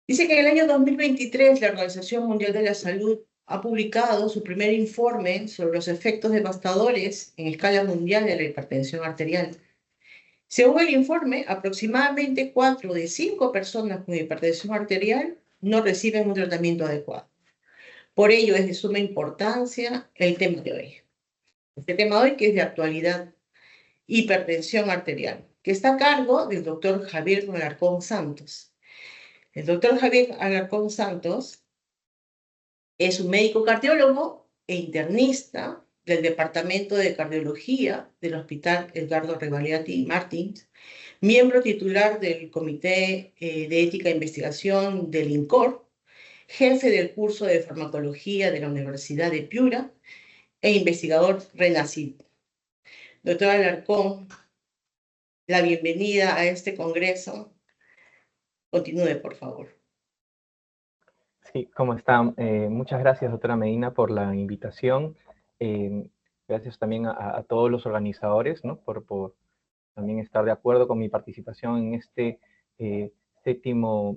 Dice que en el año 2023 la Organización Mundial de la Salud ha publicado su primer informe sobre los efectos devastadores en escala mundial de la hipertensión arterial. Según el informe, aproximadamente 4 de 5 personas con hipertensión arterial no reciben un tratamiento adecuado. Por ello es de suma importancia el tema de hoy. Este tema de hoy que es de actualidad, hipertensión arterial, que está a cargo del doctor Javier Alarcón Santos. El doctor Javier Alarcón Santos es un médico cardiólogo e internista del Departamento de Cardiología del Hospital Edgardo Rebagliati Martins, miembro titular del Comité de Ética e Investigación del INCOR, jefe del curso de farmacología de la Universidad de Piura e investigador RENACID. Doctor Alarcón, la bienvenida a este congreso. Continúe, por favor. Sí, ¿cómo están? Muchas gracias, doctora Medina, por la invitación. Gracias también a todos los organizadores, ¿no? por también estar de acuerdo con mi participación en este séptima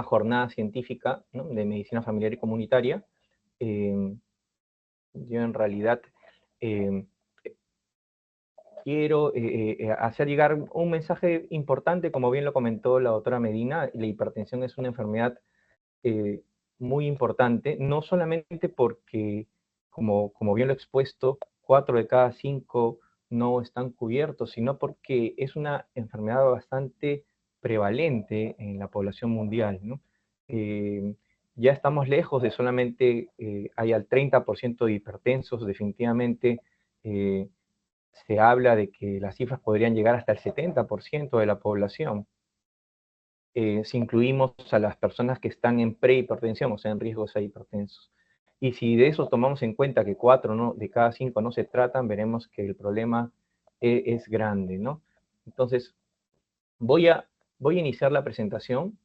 jornada científica, ¿no? de medicina familiar y comunitaria. Yo en realidad quiero hacer llegar un mensaje importante, como bien lo comentó la doctora Medina. La hipertensión es una enfermedad muy importante, no solamente porque, como bien lo he expuesto, 4 de cada 5 no están cubiertos, sino porque es una enfermedad bastante prevalente en la población mundial, ¿no? Ya estamos lejos de solamente hay al 30% de hipertensos. Definitivamente se habla de que las cifras podrían llegar hasta el 70% de la población. Si incluimos a las personas que están en prehipertensión, o sea, en riesgo de ser hipertensos. Y si de eso tomamos en cuenta que 4 de cada 5 no se tratan, veremos que el problema es grande, ¿no? Entonces, voy a iniciar la presentación.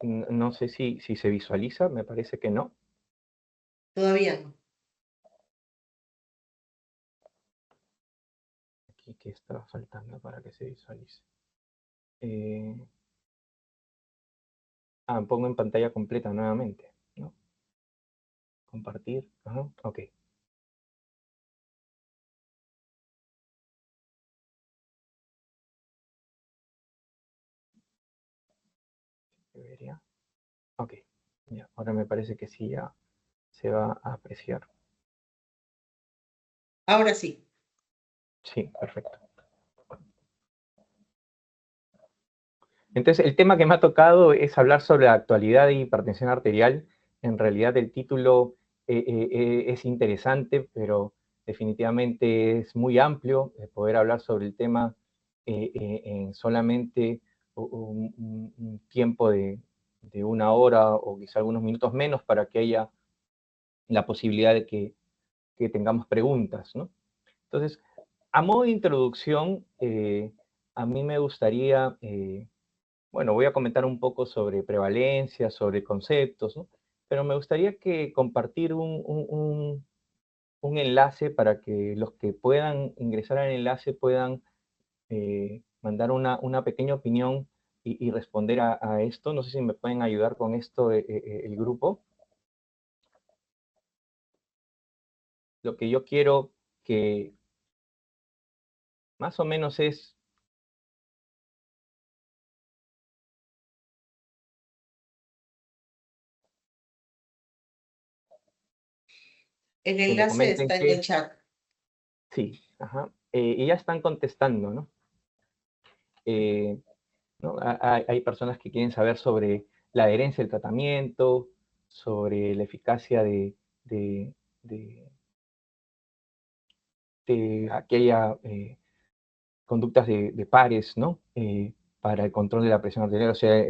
No sé si se visualiza, me parece que no. Todavía no. Aquí, ¿qué está faltando para que se visualice? Pongo en pantalla completa nuevamente, ¿no? Compartir, ok. Debería. Ok, ya, ahora me parece que sí ya se va a apreciar. Ahora sí. Sí, perfecto. Entonces, el tema que me ha tocado es hablar sobre la actualidad de hipertensión arterial. En realidad, el título es interesante, pero definitivamente es muy amplio poder hablar sobre el tema en solamente un tiempo de 1 hora o quizá algunos minutos menos, para que haya la posibilidad de que tengamos preguntas, ¿no? Entonces, a modo de introducción, a mí me gustaría, bueno, voy a comentar un poco sobre prevalencia, sobre conceptos, ¿no? Pero me gustaría compartir un enlace para que los que puedan ingresar al enlace puedan mandar una pequeña opinión y responder a esto. No sé si me pueden ayudar con esto el grupo. Lo que yo quiero que más o menos es... El que me enlace comenten está en el que chat. sí, y ya están contestando, ¿no? ¿No? Hay personas que quieren saber sobre la adherencia del tratamiento, sobre la eficacia de, de, de aquella conductas de pares, ¿no? Para el control de la presión arterial, o sea,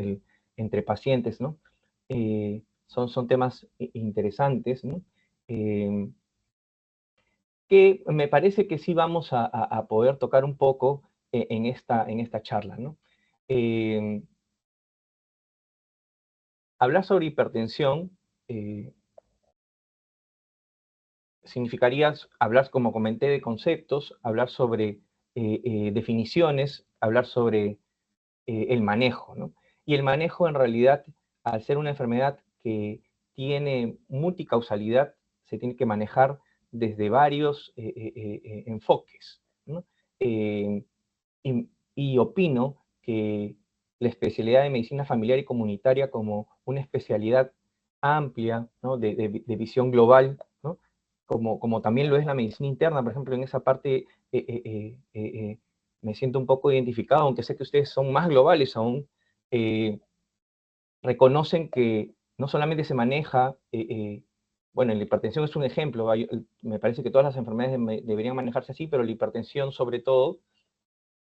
entre pacientes, ¿no? Son temas interesantes, ¿no? Que me parece que sí vamos a poder tocar un poco en esta charla, ¿no? Hablar sobre hipertensión significaría hablar, como comenté, de conceptos, hablar sobre definiciones, hablar sobre el manejo, ¿no? Y el manejo en realidad, al ser una enfermedad que tiene multicausalidad, se tiene que manejar desde varios enfoques, ¿no? Y, y opino que la especialidad de medicina familiar y comunitaria como una especialidad amplia, ¿no? de visión global, ¿no? Como también lo es la medicina interna, por ejemplo, en esa parte me siento un poco identificado, aunque sé que ustedes son más globales aún, reconocen que no solamente se maneja, bueno, la hipertensión es un ejemplo, me parece que todas las enfermedades deberían manejarse así, pero la hipertensión sobre todo,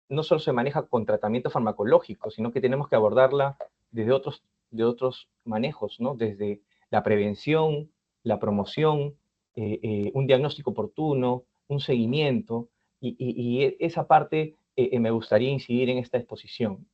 no solo se maneja con tratamiento farmacológico, sino que tenemos que abordarla desde otros manejos, ¿no? Desde la prevención, la promoción, un diagnóstico oportuno, un seguimiento, y esa parte me gustaría incidir en esta exposición.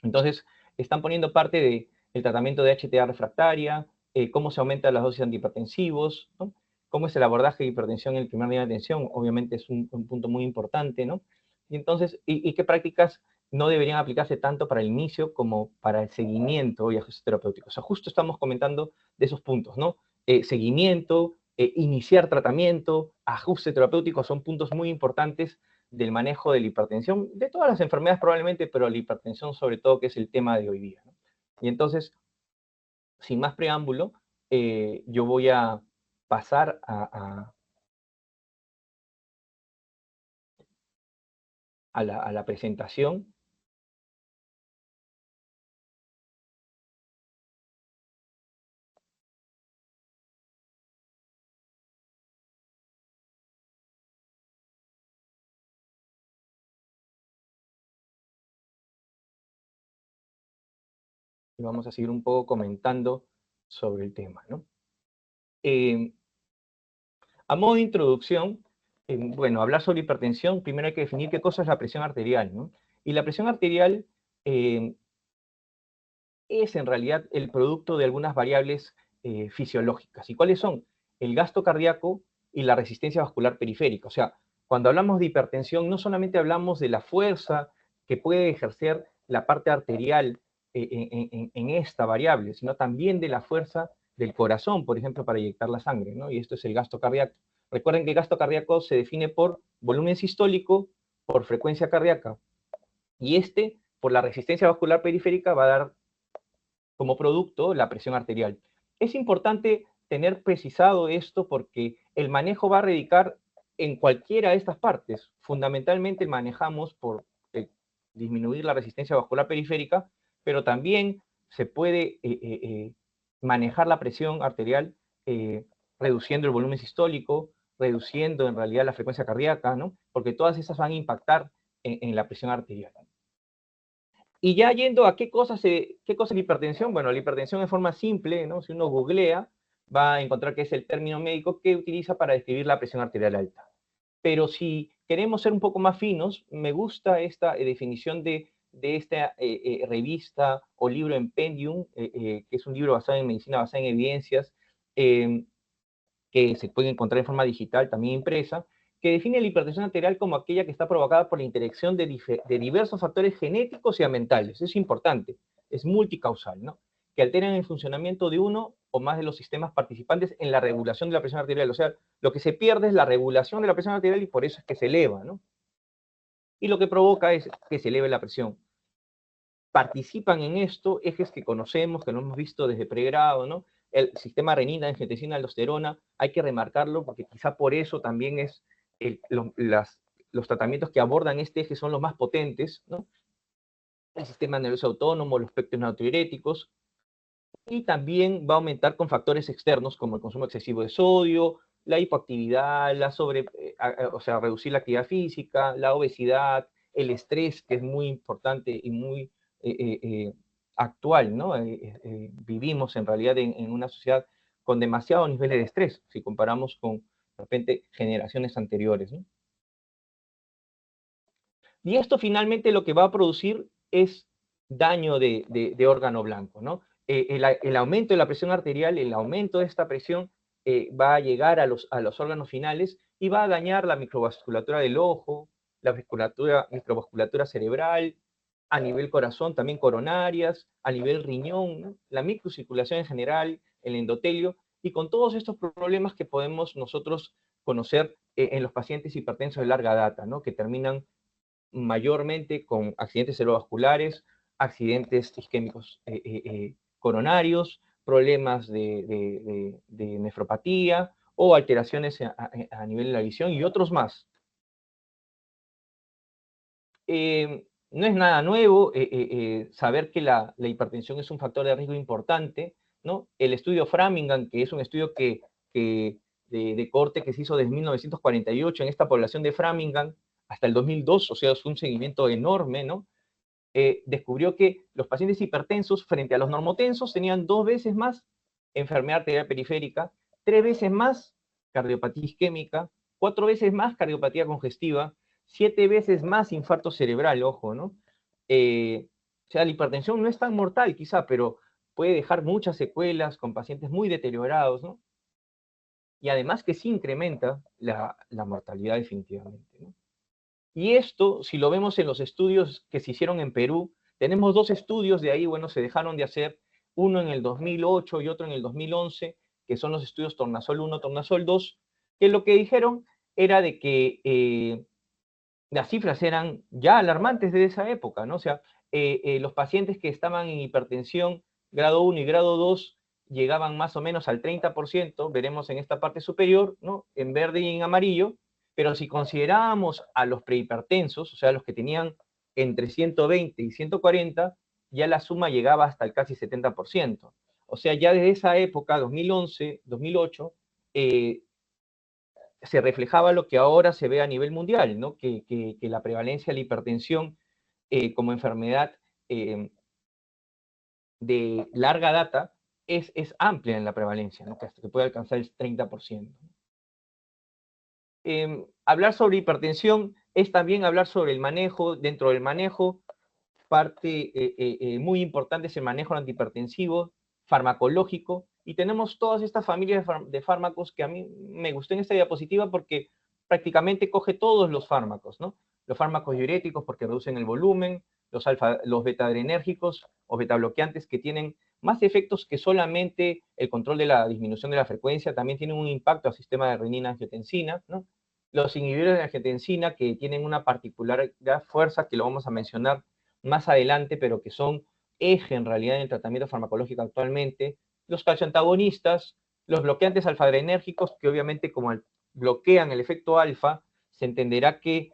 Entonces, están poniendo parte del tratamiento de HTA refractaria, cómo se aumentan las dosis antihipertensivos, ¿no? Cómo es el abordaje de hipertensión en el primer nivel de atención, obviamente es un punto muy importante, ¿no? Y entonces, ¿y qué prácticas no deberían aplicarse tanto para el inicio como para el seguimiento y ajuste terapéutico? O sea, justo estamos comentando de esos puntos, ¿no? Seguimiento, iniciar tratamiento, ajuste terapéutico, son puntos muy importantes del manejo de la hipertensión, de todas las enfermedades probablemente, pero la hipertensión sobre todo, que es el tema de hoy día, ¿no? Y entonces, sin más preámbulo, yo voy a pasar a la presentación. Y vamos a seguir un poco comentando sobre el tema, ¿no? A modo de introducción, bueno, hablar sobre hipertensión, primero hay que definir qué cosa es la presión arterial, ¿no? Y la presión arterial es en realidad el producto de algunas variables fisiológicas. ¿Y cuáles son? El gasto cardíaco y la resistencia vascular periférica. O sea, cuando hablamos de hipertensión, no solamente hablamos de la fuerza que puede ejercer la parte arterial en esta variable, sino también de la fuerza del corazón, por ejemplo, para inyectar la sangre, ¿no? Y esto es el gasto cardíaco. Recuerden que el gasto cardíaco se define por volumen sistólico, por frecuencia cardíaca, y por la resistencia vascular periférica, va a dar como producto la presión arterial. Es importante tener precisado esto porque el manejo va a radicar en cualquiera de estas partes. Fundamentalmente manejamos por disminuir la resistencia vascular periférica, pero también se puede manejar la presión arterial reduciendo el volumen sistólico, reduciendo en realidad la frecuencia cardíaca, ¿no? Porque todas esas van a impactar en la presión arterial. Y ya yendo a qué cosa es la hipertensión, bueno, la hipertensión en forma simple, ¿no? Si uno googlea, va a encontrar que es el término médico que utiliza para describir la presión arterial alta. Pero si queremos ser un poco más finos, me gusta esta definición de esta revista o libro Empendium, que es un libro basado en medicina, basado en evidencias, que se puede encontrar en forma digital, también impresa, que define la hipertensión arterial como aquella que está provocada por la interacción de diversos factores genéticos y ambientales. Es importante, es multicausal, ¿no? Que alteran el funcionamiento de uno o más de los sistemas participantes en la regulación de la presión arterial. O sea, lo que se pierde es la regulación de la presión arterial y por eso es que se eleva, ¿no? Y lo que provoca es que se eleve la presión. Participan en esto ejes que conocemos, que lo hemos visto desde pregrado, ¿no? El sistema renina, angiotensina, aldosterona, hay que remarcarlo porque quizá por eso también es los tratamientos que abordan este eje son los más potentes, ¿no? El sistema nervioso autónomo, los péptidos natriuréticos, y también va a aumentar con factores externos como el consumo excesivo de sodio, la hipoactividad, o sea, reducir la actividad física, la obesidad, el estrés, que es muy importante y muy actual, ¿no? Vivimos en realidad en una sociedad con demasiados niveles de estrés, si comparamos con, de repente, generaciones anteriores, ¿no? Y esto finalmente lo que va a producir es daño de órgano blanco, ¿no? El aumento de la presión arterial, el aumento de esta presión va a llegar a los órganos finales y va a dañar la microvasculatura del ojo, la microvasculatura cerebral, a nivel corazón, también coronarias, a nivel riñón, ¿no? La microcirculación en general, el endotelio, y con todos estos problemas que podemos nosotros conocer en los pacientes hipertensos de larga data, ¿no? Que terminan mayormente con accidentes cerebrovasculares, accidentes isquémicos coronarios, problemas de nefropatía o alteraciones a nivel de la visión y otros más. No es nada nuevo saber que la hipertensión es un factor de riesgo importante, ¿no? El estudio Framingham, que es un estudio de corte que se hizo desde 1948 en esta población de Framingham hasta el 2002, o sea, es un seguimiento enorme, ¿no? Descubrió que los pacientes hipertensos frente a los normotensos tenían 2 veces más enfermedad arterial periférica, 3 veces más cardiopatía isquémica, 4 veces más cardiopatía congestiva, 7 veces más infarto cerebral, ojo, ¿no? O sea, la hipertensión no es tan mortal quizá, pero puede dejar muchas secuelas con pacientes muy deteriorados, ¿no? Y además que sí incrementa la mortalidad definitivamente, ¿no? Y esto, si lo vemos en los estudios que se hicieron en Perú, tenemos 2 estudios de ahí, bueno, se dejaron de hacer, uno en el 2008 y otro en el 2011, que son los estudios Tornasol 1, Tornasol 2, que lo que dijeron era de que las cifras eran ya alarmantes de esa época, ¿no? O sea, los pacientes que estaban en hipertensión grado 1 y grado 2 llegaban más o menos al 30%, veremos en esta parte superior, ¿no? En verde y en amarillo, pero si considerábamos a los prehipertensos, o sea, los que tenían entre 120 y 140, ya la suma llegaba hasta el casi 70%. O sea, ya desde esa época, 2011, 2008, se reflejaba lo que ahora se ve a nivel mundial, ¿no? Que la prevalencia de la hipertensión como enfermedad de larga data es amplia en la prevalencia, ¿no? Que hasta que puede alcanzar el 30%. Hablar sobre hipertensión es también hablar sobre el manejo. Dentro del manejo, parte muy importante es el manejo antihipertensivo, farmacológico, y tenemos todas estas familias de fármacos que a mí me gustó en esta diapositiva porque prácticamente coge todos los fármacos, ¿no? Los fármacos diuréticos porque reducen el volumen, los beta-adrenérgicos o beta-bloqueantes que tienen más efectos que solamente el control de la disminución de la frecuencia, también tienen un impacto al sistema de renina-angiotensina, ¿no? Los inhibidores de angiotensina que tienen una particular fuerza que lo vamos a mencionar más adelante, pero que son eje en realidad en el tratamiento farmacológico actualmente, los calcioantagonistas, los bloqueantes alfa-adrenérgicos, que obviamente como bloquean el efecto alfa, se entenderá que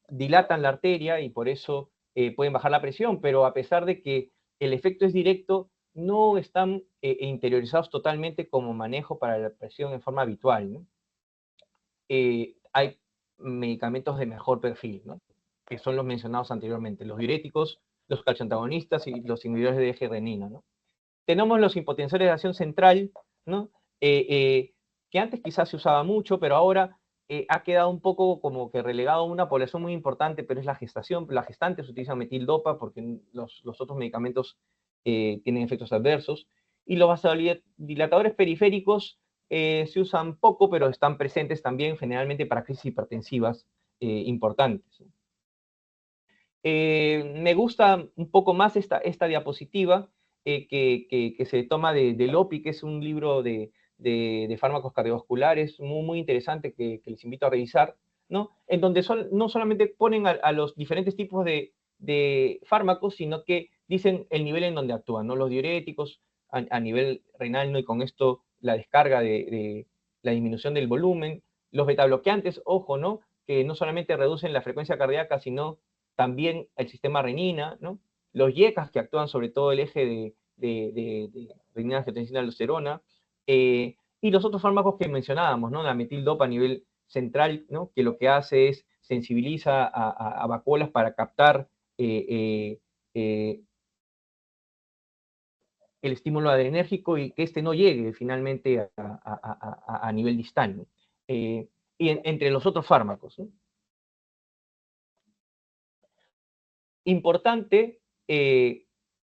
dilatan la arteria y por eso pueden bajar la presión, pero a pesar de que el efecto es directo, no están interiorizados totalmente como manejo para la presión en forma habitual, ¿no? Hay medicamentos de mejor perfil, ¿no? Que son los mencionados anteriormente, los diuréticos, los calcioantagonistas y los inhibidores de eje renina, ¿no? Tenemos los hipotensores de acción central, ¿no? Que antes quizás se usaba mucho, pero ahora ha quedado un poco como que relegado a una población muy importante, pero es la gestación. La gestante se utiliza metildopa porque los otros medicamentos tienen efectos adversos. Y los vasodilatadores periféricos se usan poco, pero están presentes también generalmente para crisis hipertensivas importantes. Me gusta un poco más esta diapositiva que se toma de Lopi, que es un libro de fármacos cardiovasculares muy, muy interesante que les invito a revisar, ¿no? En donde no solamente ponen a los diferentes tipos de fármacos, sino que dicen el nivel en donde actúan, ¿no? Los diuréticos a nivel renal, ¿no? Y con esto la descarga de la disminución del volumen, los betabloqueantes, ojo, ¿no? Que no solamente reducen la frecuencia cardíaca, sino también el sistema renina, ¿no? Los YECAS que actúan sobre todo el eje de renina, angiotensina, aldosterona, y los otros fármacos que mencionábamos, ¿no? La metildopa a nivel central, ¿no? Que lo que hace es sensibiliza a vacuolas para captar el estímulo adrenérgico y que este no llegue finalmente a nivel distal, ¿no? Y entre los otros fármacos, ¿no? Importante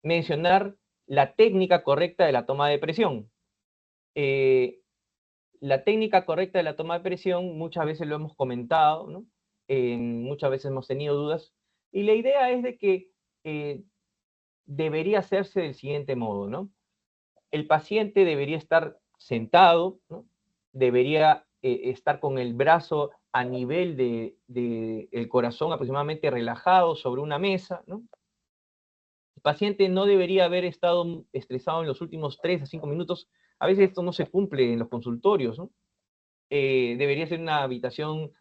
mencionar la técnica correcta de la toma de presión. La técnica correcta de la toma de presión, muchas veces lo hemos comentado, ¿no? muchas veces hemos tenido dudas, y la idea es de que debería hacerse del siguiente modo, ¿no? El paciente debería estar sentado, ¿no? Debería estar con el brazo a nivel del corazón aproximadamente relajado sobre una mesa, ¿no? El paciente no debería haber estado estresado en los últimos 3 a 5 minutos. A veces esto no se cumple en los consultorios, ¿no? Debería ser una habitación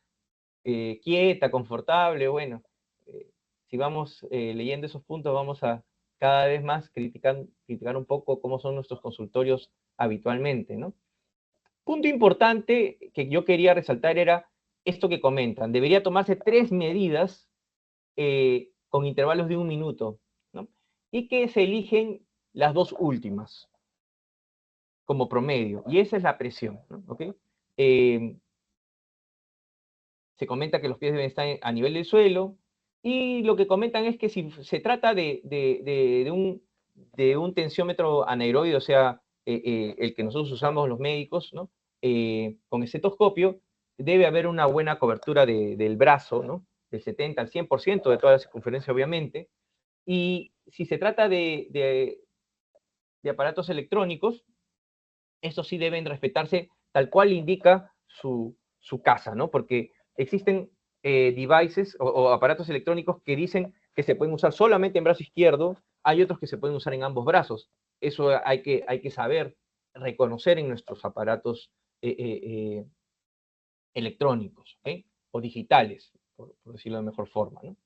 quieta, confortable, bueno. Si vamos leyendo esos puntos, vamos a cada vez más criticar un poco cómo son nuestros consultorios habitualmente, ¿no? Punto importante que yo quería resaltar era esto que comentan. Debería tomarse 3 medidas con intervalos de 1 minuto, ¿no? Y que se eligen las 2 últimas como promedio. Y esa es la presión, ¿no? ¿Okay? Se comenta que los pies deben estar a nivel del suelo. Y lo que comentan es que si se trata de un tensiómetro anaerobio, o sea, el que nosotros usamos los médicos, ¿no? Con estetoscopio, debe haber una buena cobertura del brazo, ¿no? Del 70 al 100% de toda la circunferencia, obviamente. Y si se trata de aparatos electrónicos, estos sí deben respetarse tal cual indica su casa, ¿no? Porque existen devices o aparatos electrónicos que dicen que se pueden usar solamente en brazo izquierdo, hay otros que se pueden usar en ambos brazos. Eso hay que saber reconocer en nuestros aparatos electrónicos, ¿okay? O digitales, por decirlo de mejor forma, ¿no?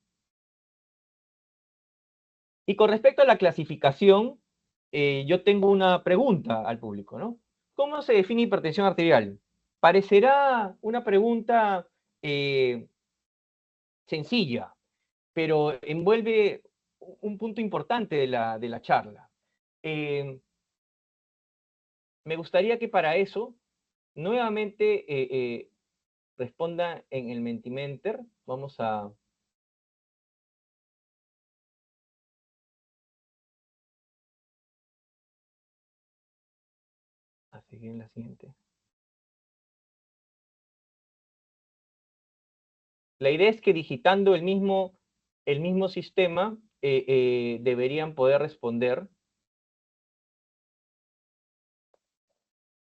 Y con respecto a la clasificación, yo tengo una pregunta al público, ¿no? ¿Cómo se define hipertensión arterial? Parecerá una pregunta sencilla, pero envuelve un punto importante de la charla. Me gustaría que para eso nuevamente responda en el Mentimeter. Vamos a seguir en la siguiente. La idea es que digitando el mismo sistema deberían poder responder.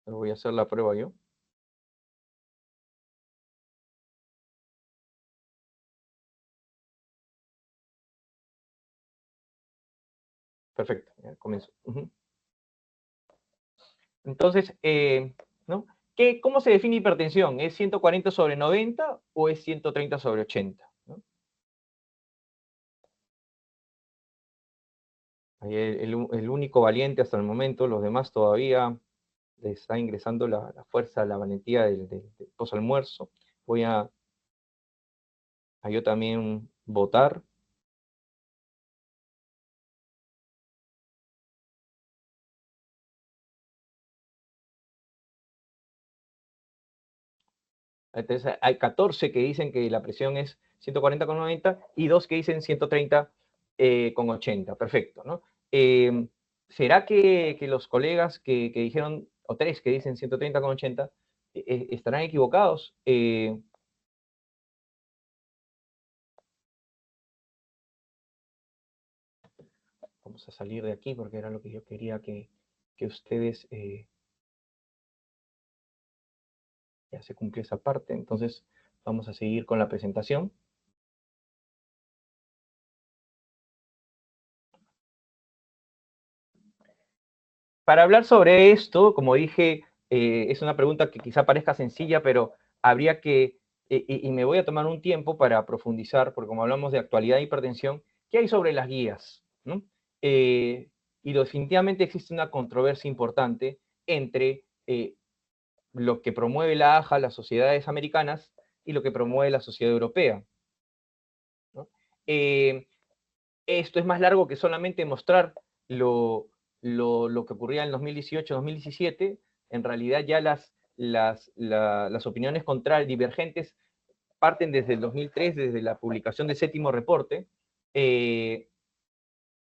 Pero voy a hacer la prueba yo. Perfecto, ya comienzo. Entonces, ¿no? ¿Cómo se define hipertensión? ¿Es 140 sobre 90 o es 130 sobre 80? ¿No? Ahí el único valiente hasta el momento, los demás todavía les está ingresando la fuerza, la valentía del posalmuerzo. Voy a yo también votar. Entonces, hay 14 que dicen que la presión es 140,90 y 2 que dicen 130,80. Perfecto, ¿no? ¿Será que los colegas que dijeron, o 3 que dicen 130,80, estarán equivocados? Vamos a salir de aquí porque era lo que yo quería que ustedes... ya se cumplió esa parte, entonces vamos a seguir con la presentación. Para hablar sobre esto, como dije, es una pregunta que quizá parezca sencilla, pero habría que, y me voy a tomar un tiempo para profundizar, porque como hablamos de actualidad de hipertensión, ¿qué hay sobre las guías? ¿No? Y definitivamente existe una controversia importante entre lo que promueve la AJA, las sociedades americanas, y lo que promueve la sociedad europea, ¿no? Esto es más largo que solamente mostrar lo que ocurría en 2018-2017. En realidad ya las opiniones contrarias, divergentes, parten desde el 2003, desde la publicación del 7º reporte, en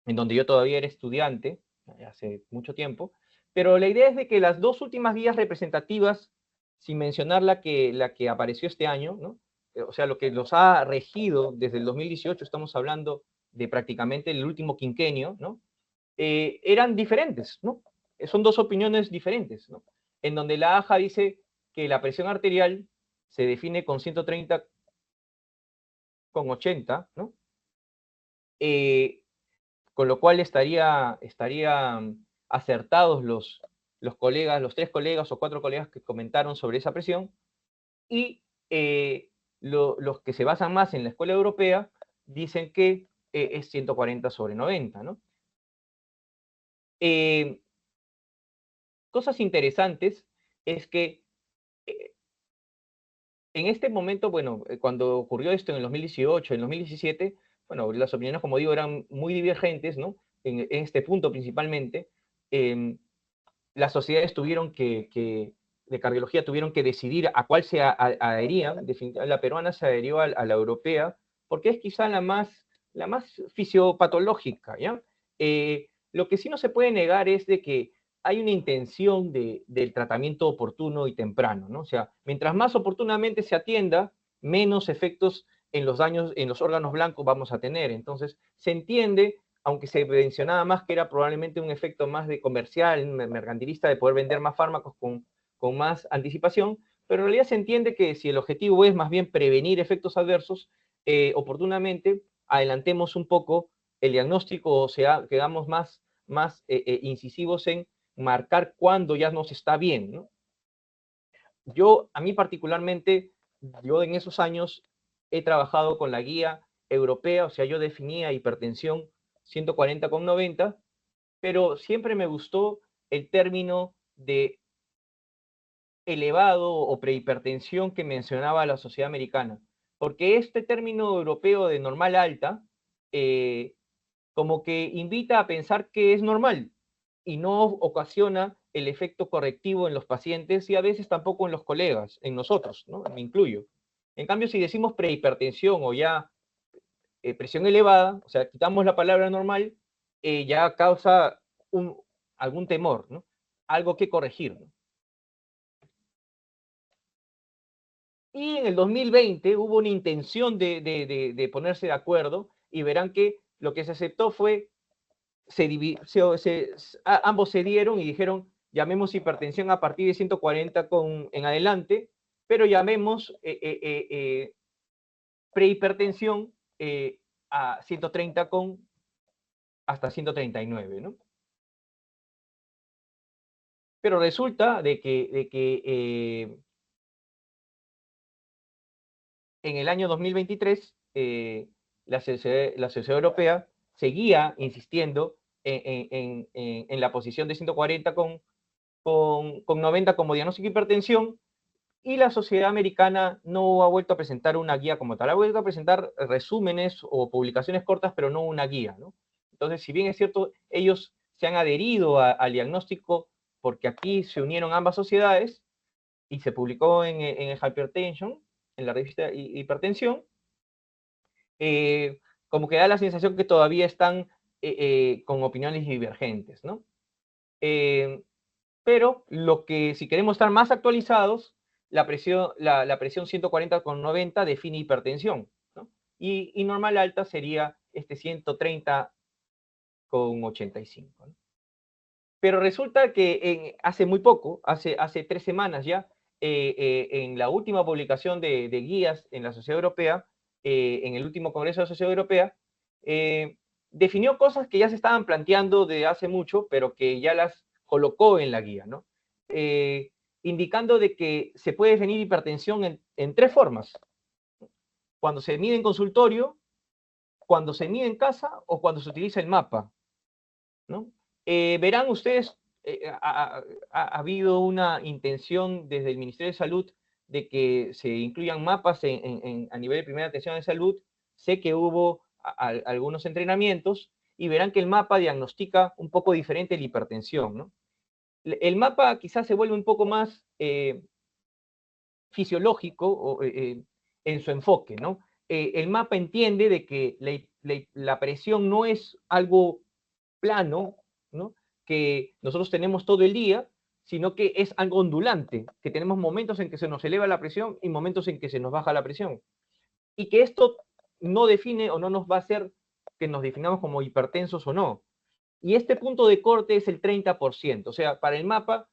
donde yo todavía era estudiante, hace mucho tiempo, pero la idea es de que las 2 últimas guías representativas, sin mencionar la que apareció este año, ¿no? o sea, lo que los ha regido desde el 2018, estamos hablando de prácticamente el último quinquenio, ¿no? Eran diferentes, ¿no? Son dos opiniones diferentes, ¿no? En donde la AJA dice que la presión arterial se define con 130/80, ¿no? Con lo cual estarían acertados los colegas, los 3 colegas o 4 colegas que comentaron sobre esa presión, y los que se basan más en la escuela europea dicen que es 140/90, ¿no? Cosas interesantes es que en este momento, bueno, cuando ocurrió esto en el 2018, en el 2017, bueno, las opiniones, como digo, eran muy divergentes, ¿no? En este punto principalmente. Las sociedades de cardiología tuvieron que decidir a cuál se adherían. La peruana se adherió a la europea, porque es quizá la más fisiopatológica, ¿ya? Lo que sí no se puede negar es de que hay una intención del tratamiento oportuno y temprano, ¿no? O sea, mientras más oportunamente se atienda, menos efectos en los daños en los órganos blancos vamos a tener. Entonces, se entiende, aunque se mencionaba más que era probablemente un efecto más de comercial, mercantilista, de poder vender más fármacos con más anticipación, pero en realidad se entiende que si el objetivo es más bien prevenir efectos adversos, oportunamente adelantemos un poco el diagnóstico, o sea, quedamos más incisivos en marcar cuándo ya nos está bien, ¿no? A mí particularmente, yo en esos años he trabajado con la guía europea, o sea, yo definía hipertensión 140/90, pero siempre me gustó el término de elevado o prehipertensión que mencionaba la Sociedad Americana, porque este término europeo de normal alta, como que invita a pensar que es normal y no ocasiona el efecto correctivo en los pacientes y a veces tampoco en los colegas, en nosotros, ¿no? Me incluyo. En cambio, si decimos prehipertensión o ya presión elevada, o sea, quitamos la palabra normal, ya causa algún temor, ¿no? Algo que corregir, ¿no? Y en el 2020 hubo una intención de ponerse de acuerdo y verán que lo que se aceptó fue, ambos se dieron y dijeron, llamemos hipertensión a partir de 140 en adelante, pero llamemos prehipertensión a 130 hasta 139, ¿no? Pero resulta de que en el año 2023 la Sociedad Europea seguía insistiendo en la posición de 140 con 90 como diagnóstico de hipertensión, y la Sociedad Americana no ha vuelto a presentar una guía como tal, ha vuelto a presentar resúmenes o publicaciones cortas, pero no una guía, ¿no? Entonces, si bien es cierto, ellos se han adherido al diagnóstico porque aquí se unieron ambas sociedades y se publicó en el Hypertension, en la revista Hipertensión, como que da la sensación que todavía están con opiniones divergentes, ¿no? Pero lo que, si queremos estar más actualizados, la presión 140/90 define hipertensión, ¿no? Y normal alta sería 130/85, ¿no? Pero resulta que hace muy poco, hace 3 semanas ya, en la última publicación de guías en la Sociedad Europea, en el último Congreso de la Sociedad Europea, definió cosas que ya se estaban planteando de hace mucho, pero que ya las colocó en la guía, ¿no? Indicando de que se puede definir hipertensión en 3 formas: cuando se mide en consultorio, cuando se mide en casa o cuando se utiliza el mapa, ¿no? Verán ustedes, ha habido una intención desde el Ministerio de Salud de que se incluyan mapas a nivel de primera atención de salud. Sé que hubo algunos entrenamientos y verán que el mapa diagnostica un poco diferente la hipertensión, ¿no? El mapa quizás se vuelve un poco más fisiológico en su enfoque, ¿no? El mapa entiende de que la presión no es algo plano, ¿no?, que nosotros tenemos todo el día, sino que es algo ondulante, que tenemos momentos en que se nos eleva la presión y momentos en que se nos baja la presión. Y que esto no define o no nos va a hacer que nos definamos como hipertensos o no. Y este punto de corte es el 30%. O sea, para el mapa,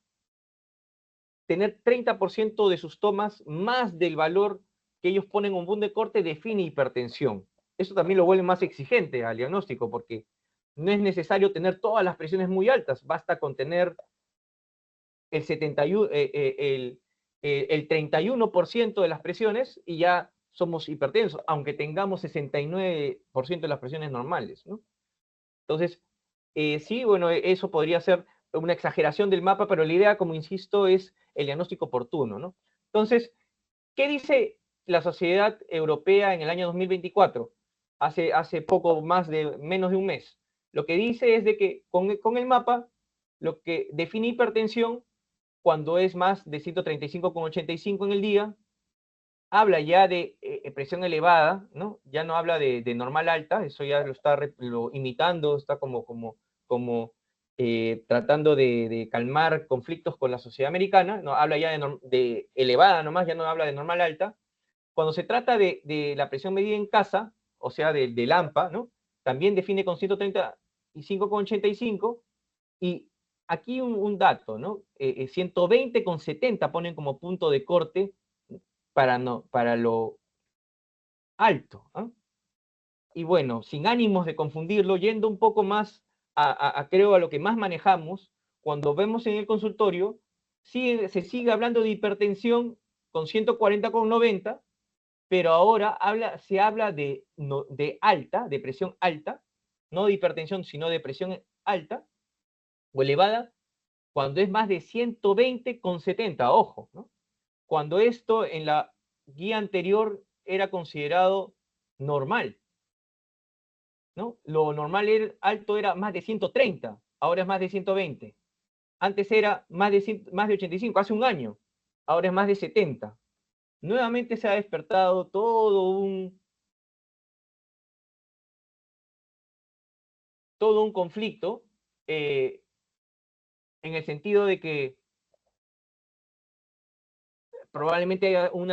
tener 30% de sus tomas más del valor que ellos ponen en un punto de corte define hipertensión. Eso también lo vuelve más exigente al diagnóstico, porque no es necesario tener todas las presiones muy altas, basta con tener el 31% de las presiones y ya somos hipertensos, aunque tengamos 69% de las presiones normales, ¿no? Entonces, sí, bueno, eso podría ser una exageración del mapa, pero la idea, como insisto, es el diagnóstico oportuno, ¿no? Entonces, ¿qué dice la Sociedad Europea en el año 2024? Hace poco menos de un mes. Lo que dice es de que con el mapa, lo que define hipertensión, cuando es más de 135,85 en el día, habla ya de presión elevada, ¿no? Ya no habla de normal alta, eso ya lo está imitando, está como tratando de calmar conflictos con la sociedad americana, no habla ya de elevada nomás, ya no habla de normal alta. Cuando se trata de la presión medida en casa, o sea, del AMPA, ¿no? También define con 135,85 y aquí un dato, ¿no? 120,70 ponen como punto de corte para lo alto, ¿eh? Y bueno, sin ánimos de confundirlo, yendo un poco más creo, a lo que más manejamos, cuando vemos en el consultorio, se sigue hablando de hipertensión con 140,90, pero ahora se habla de alta, de presión alta, no de hipertensión, sino de presión alta o elevada, cuando es más de 120,70, ojo, ¿no? Cuando esto en la guía anterior era considerado normal, ¿no? Lo normal alto era más de 130, ahora es más de 120. Antes era más de 85, hace un año, ahora es más de 70. Nuevamente se ha despertado todo un conflicto en el sentido de que probablemente haya un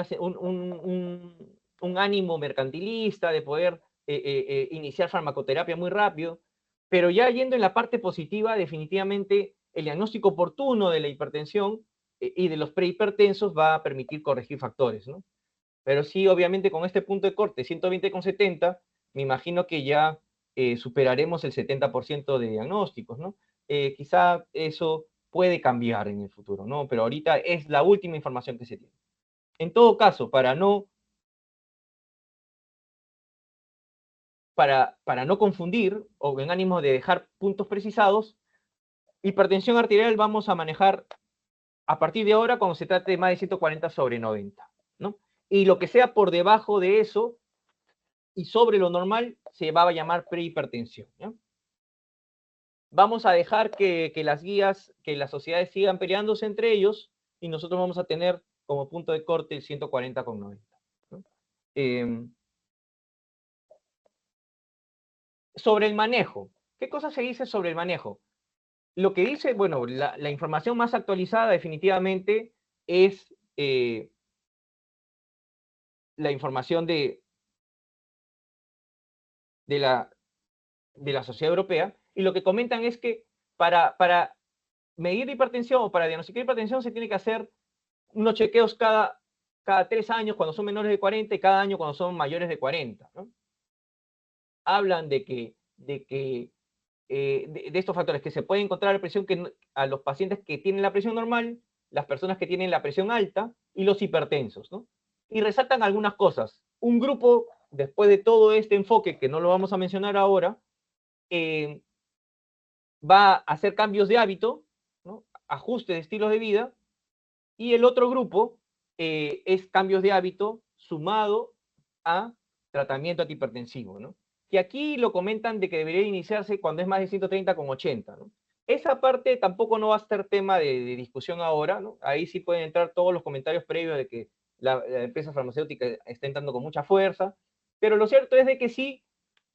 ánimo mercantilista de poder iniciar farmacoterapia muy rápido, pero ya yendo en la parte positiva, definitivamente el diagnóstico oportuno de la hipertensión y de los prehipertensos va a permitir corregir factores, ¿no? Pero sí, obviamente con este punto de corte, 120,70, me imagino que ya superaremos el 70% de diagnósticos, ¿no? Quizá eso puede cambiar en el futuro, ¿no? Pero ahorita es la última información que se tiene. En todo caso, para no confundir o en ánimo de dejar puntos precisados, hipertensión arterial vamos a manejar a partir de ahora cuando se trate de más de 140/90, ¿no? Y lo que sea por debajo de eso y sobre lo normal se va a llamar prehipertensión, ¿no? Vamos a dejar que las guías, que las sociedades sigan peleándose entre ellos y nosotros vamos a tener como punto de corte el 140,90, ¿no? Sobre el manejo. ¿Qué cosa se dice sobre el manejo? Lo que dice, bueno, la información más actualizada definitivamente es la información de la Sociedad Europea, y lo que comentan es que para medir hipertensión o para diagnosticar hipertensión se tiene que hacer unos chequeos cada 3 años cuando son menores de 40 y cada año cuando son mayores de 40, ¿no? Hablan de estos factores, que se puede encontrar la presión a los pacientes que tienen la presión normal, las personas que tienen la presión alta y los hipertensos, ¿no? Y resaltan algunas cosas. Un grupo, después de todo este enfoque, que no lo vamos a mencionar ahora, va a hacer cambios de hábito, ¿no? Ajustes de estilos de vida, y el otro grupo es cambios de hábito sumado a tratamiento antihipertensivo, ¿no? Que aquí lo comentan de que debería iniciarse cuando es más de 130,80, ¿no? Esa parte tampoco no va a ser tema de discusión ahora, ¿no? Ahí sí pueden entrar todos los comentarios previos de que la empresa farmacéutica está entrando con mucha fuerza, pero lo cierto es de que sí,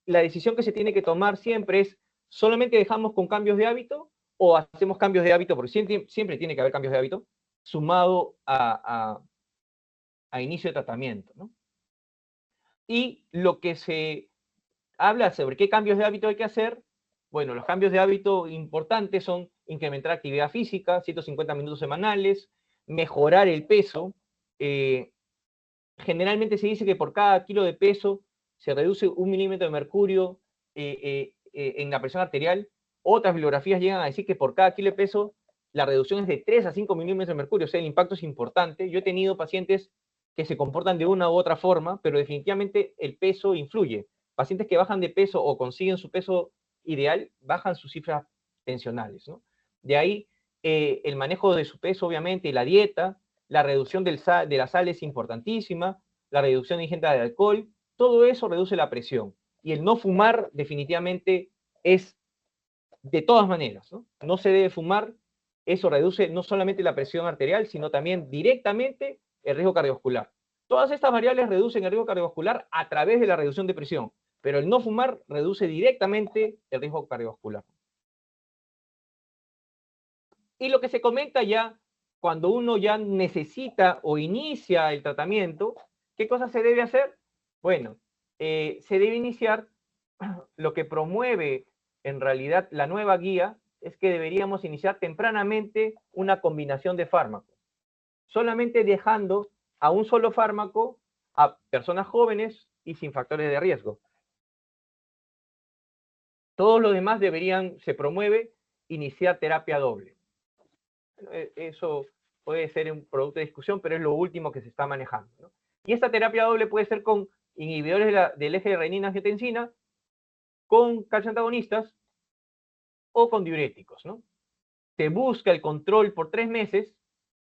la decisión que se tiene que tomar siempre es, ¿solamente dejamos con cambios de hábito o hacemos cambios de hábito, porque siempre tiene que haber cambios de hábito, sumado a inicio de tratamiento, ¿no? Y lo que se habla sobre qué cambios de hábito hay que hacer, bueno, los cambios de hábito importantes son incrementar actividad física, 150 minutos semanales, mejorar el peso. Generalmente se dice que por cada kilo de peso se reduce 1 milímetro de mercurio en la presión arterial. Otras bibliografías llegan a decir que por cada kilo de peso la reducción es de 3 a 5 milímetros de mercurio, o sea, el impacto es importante. Yo he tenido pacientes que se comportan de una u otra forma, pero definitivamente el peso influye. Pacientes que bajan de peso o consiguen su peso ideal, bajan sus cifras tensionales, ¿no? De ahí el manejo de su peso, obviamente, y la dieta, la reducción de la sal es importantísima, la reducción de ingesta de alcohol, todo eso reduce la presión. Y el no fumar definitivamente es de todas maneras, ¿no? No se debe fumar, eso reduce no solamente la presión arterial, sino también directamente el riesgo cardiovascular. Todas estas variables reducen el riesgo cardiovascular a través de la reducción de presión, pero el no fumar reduce directamente el riesgo cardiovascular. Y lo que se comenta ya, cuando uno ya necesita o inicia el tratamiento, ¿qué cosa se debe hacer? Bueno, se debe iniciar, lo que promueve en realidad la nueva guía es que deberíamos iniciar tempranamente una combinación de fármacos, solamente dejando a un solo fármaco a personas jóvenes y sin factores de riesgo. Todos los demás se promueve iniciar terapia doble. Eso puede ser un producto de discusión, pero es lo último que se está manejando, ¿no? Y esta terapia doble puede ser con inhibidores del eje de renina-angiotensina, con calcio antagonistas o con diuréticos, ¿no? Se busca el control por 3 meses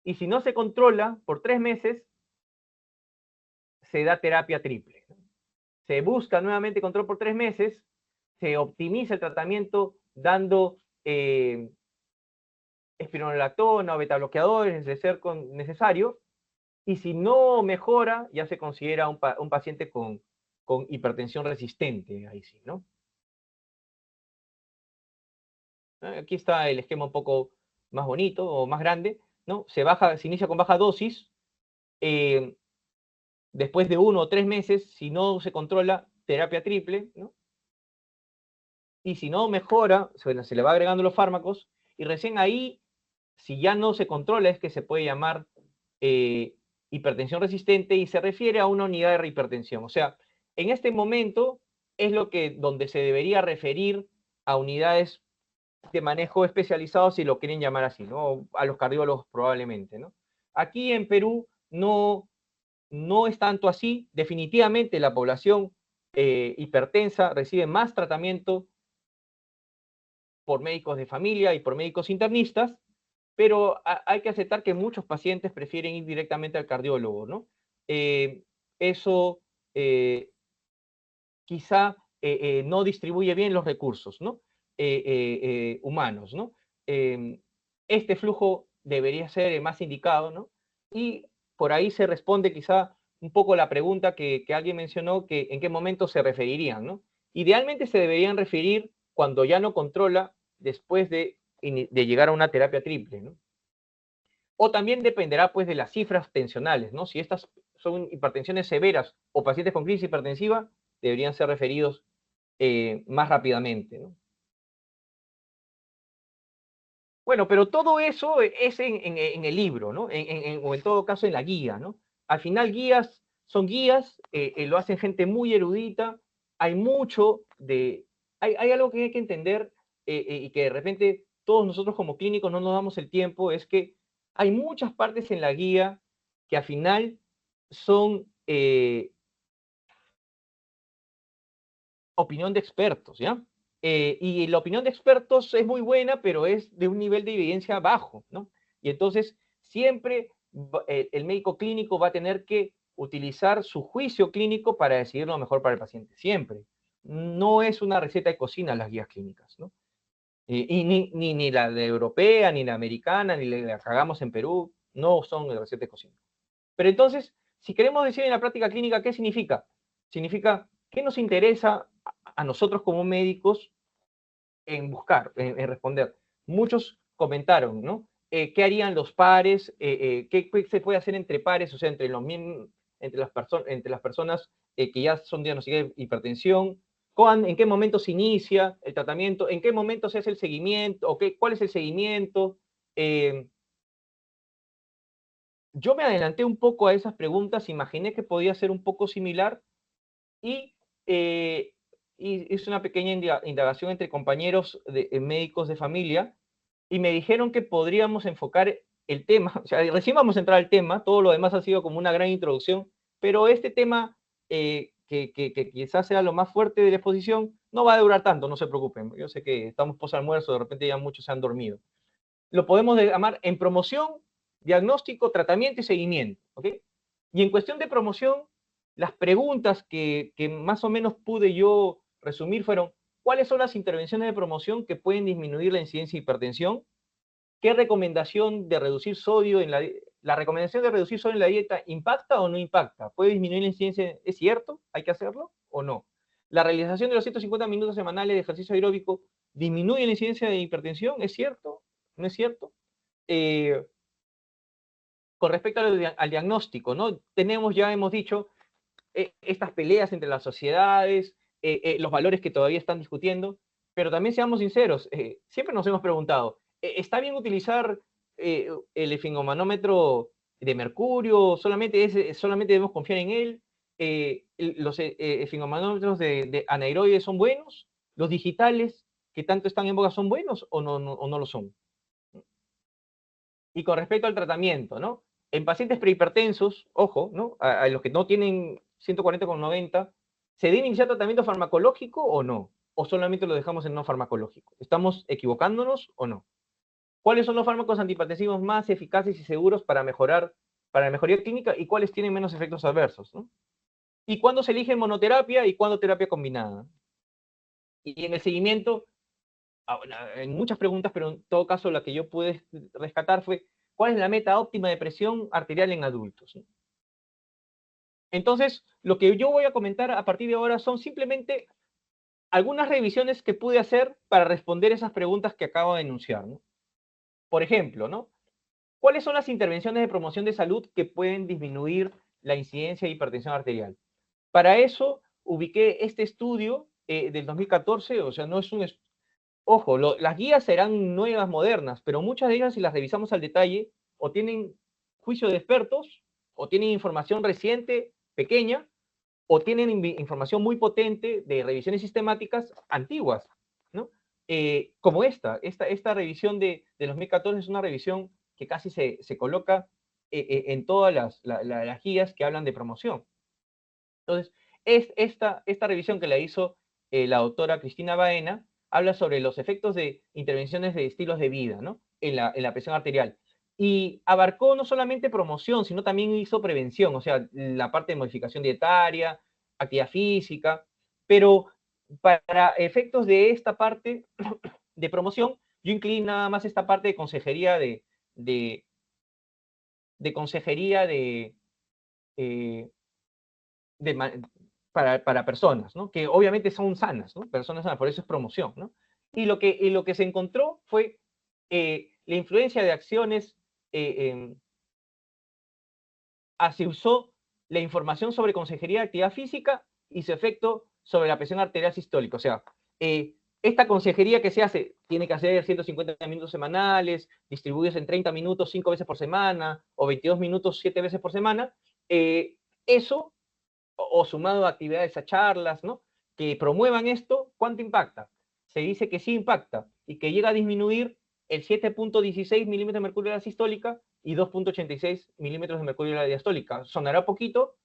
y si no se controla por 3 meses, se da terapia triple, ¿no? Se busca nuevamente control por 3 meses, se optimiza el tratamiento dando espironolactona o betabloqueadores de ser necesario, y si no mejora, ya se considera un paciente con hipertensión resistente, ahí sí, ¿no? Aquí está el esquema un poco más bonito o más grande, ¿no? Se inicia con baja dosis, después de 1 o 3 meses, si no se controla, terapia triple, ¿no? Y si no mejora, se le va agregando los fármacos, y recién ahí, si ya no se controla, es que se puede llamar hipertensión resistente y se refiere a una unidad de hipertensión. O sea, en este momento es donde se debería referir a unidades de manejo especializados, si lo quieren llamar así, ¿no? A los cardiólogos probablemente, ¿no? Aquí en Perú no es tanto así. Definitivamente la población hipertensa recibe más tratamiento por médicos de familia y por médicos internistas, pero hay que aceptar que muchos pacientes prefieren ir directamente al cardiólogo, ¿no? Eso quizá no distribuye bien los recursos, ¿no? Humanos, ¿no? Este flujo debería ser el más indicado, ¿no? Y por ahí se responde quizá un poco la pregunta que alguien mencionó, que en qué momento se referirían, ¿no? Idealmente se deberían referir cuando ya no controla, después de llegar a una terapia triple, ¿no? O también dependerá pues de las cifras tensionales, ¿no? Si estas son hipertensiones severas o pacientes con crisis hipertensiva, deberían ser referidos más rápidamente, ¿no? Bueno, pero todo eso es en el libro, ¿no? O en todo caso en la guía, ¿no? Al final guías son guías, lo hacen gente muy erudita, hay mucho hay algo que hay que entender y que de repente todos nosotros como clínicos no nos damos el tiempo, es que hay muchas partes en la guía que al final son opinión de expertos, ¿ya? Y la opinión de expertos es muy buena, pero es de un nivel de evidencia bajo, ¿no? Y entonces siempre el médico clínico va a tener que utilizar su juicio clínico para decidir lo mejor para el paciente, siempre. No es una receta de cocina las guías clínicas, ¿no? Y ni la de europea, ni la americana, ni la que hagamos en Perú, no son de receta de cocina. Pero entonces, si queremos decir en la práctica clínica, ¿qué significa? Significa, ¿qué nos interesa a nosotros como médicos en buscar, en responder? muchos comentaron, ¿no? ¿Qué harían los pares? ¿Qué se puede hacer entre pares? O sea, entre las personas que ya son diagnosticadas de hipertensión. ¿En qué momento se inicia el tratamiento? ¿En qué momento se hace el seguimiento? ¿Cuál es el seguimiento? Yo me adelanté un poco a esas preguntas, imaginé que podía ser un poco similar y hice una pequeña indagación entre compañeros médicos de familia y me dijeron que podríamos enfocar el tema, o sea, recién vamos a entrar al tema, todo lo demás ha sido como una gran introducción, pero este tema, que quizás sea lo más fuerte de la exposición, no va a durar tanto, no se preocupen. Yo sé que estamos post almuerzo, de repente ya muchos se han dormido. Lo podemos llamar en promoción, diagnóstico, tratamiento y seguimiento, ¿ok? Y en cuestión de promoción, las preguntas que más o menos pude yo resumir fueron: ¿cuáles son las intervenciones de promoción que pueden disminuir la incidencia de hipertensión? ¿Qué recomendación de reducir sodio en la recomendación de reducir sodio en la dieta impacta o no impacta? ¿Puede disminuir la incidencia? ¿Es cierto? ¿Hay que hacerlo o no? ¿La realización de los 150 minutos semanales de ejercicio aeróbico disminuye la incidencia de hipertensión? ¿Es cierto? ¿No es cierto? Con respecto al diagnóstico, ¿no? Ya hemos dicho, estas peleas entre las sociedades, los valores que todavía están discutiendo, pero también seamos sinceros, siempre nos hemos preguntado, ¿está bien utilizar el esfingomanómetro de mercurio? ¿Solamente debemos confiar en él? ¿Los esfingomanómetros de aneroides son buenos? ¿Los digitales que tanto están en boga son buenos o no lo son? Y con respecto al tratamiento, ¿no? En pacientes prehipertensos, ojo, ¿no? A los que no tienen 140/90, ¿se debe iniciar tratamiento farmacológico o no? ¿O solamente lo dejamos en no farmacológico? ¿Estamos equivocándonos o no? ¿Cuáles son los fármacos antihipertensivos más eficaces y seguros para la mejoría clínica y cuáles tienen menos efectos adversos, ¿no? ¿Y cuándo se elige monoterapia y cuándo terapia combinada? Y en el seguimiento, en muchas preguntas, pero en todo caso la que yo pude rescatar fue: ¿cuál es la meta óptima de presión arterial en adultos? Entonces, lo que yo voy a comentar a partir de ahora son simplemente algunas revisiones que pude hacer para responder esas preguntas que acabo de enunciar, ¿no? Por ejemplo, ¿no? ¿Cuáles son las intervenciones de promoción de salud que pueden disminuir la incidencia de hipertensión arterial? Para eso ubiqué este estudio del 2014, o sea, no es un... Ojo, las guías serán nuevas, modernas, pero muchas de ellas, si las revisamos al detalle, o tienen juicio de expertos, o tienen información reciente, pequeña, o tienen información muy potente de revisiones sistemáticas antiguas, ¿no? Como esta revisión de 2014 es una revisión que casi se coloca en todas las guías que hablan de promoción. Entonces, esta revisión que la hizo la doctora Cristina Baena habla sobre los efectos de intervenciones de estilos de vida, ¿no? En la presión arterial. Y abarcó no solamente promoción, sino también hizo prevención, o sea, la parte de modificación dietaria, actividad física, pero para efectos de esta parte de promoción, yo incluí nada más esta parte de consejería de consejería eh, de, para personas, ¿no? Que obviamente son sanas, ¿no? Personas sanas, por eso es promoción, ¿no? Y lo que se encontró fue la influencia de acciones, se usó la información sobre consejería de actividad física y su efecto sobre la presión arterial sistólica. O sea, esta consejería que se hace tiene que hacer 150 minutos semanales, distribuidos en 30 minutos 5 veces por semana, o 22 minutos 7 veces por semana. Eso, o sumado a actividades, a charlas, ¿no? Que promuevan esto, ¿cuánto impacta? Se dice que sí impacta y que llega a disminuir el 7.16 milímetros de mercurio de la sistólica y 2.86 milímetros de mercurio de la diastólica. Sonará poquito,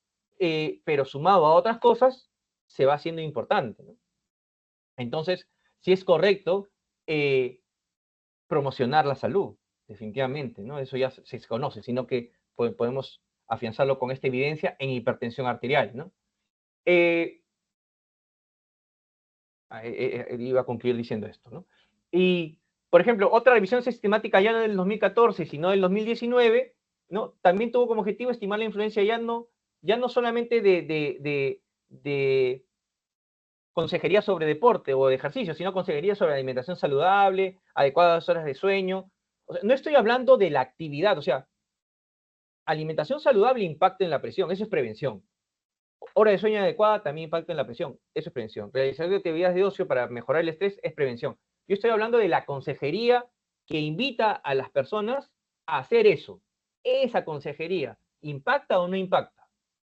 pero sumado a otras cosas, se va haciendo importante, ¿no? Entonces, sí es correcto promocionar la salud, definitivamente, ¿no? Eso ya se conoce, sino que podemos afianzarlo con esta evidencia en hipertensión arterial, ¿no? Iba a concluir diciendo esto, ¿no? Y, por ejemplo, otra revisión sistemática ya no del 2014, sino del 2019, ¿no? También tuvo como objetivo estimar la influencia ya no solamente de consejería sobre deporte o de ejercicio, sino consejería sobre alimentación saludable, adecuadas horas de sueño. O sea, no estoy hablando de la actividad, o sea, alimentación saludable impacta en la presión, eso es prevención. Hora de sueño adecuada también impacta en la presión, eso es prevención. Realizar actividades de ocio para mejorar el estrés es prevención. Yo estoy hablando de la consejería que invita a las personas a hacer eso. Esa consejería, ¿impacta o no impacta?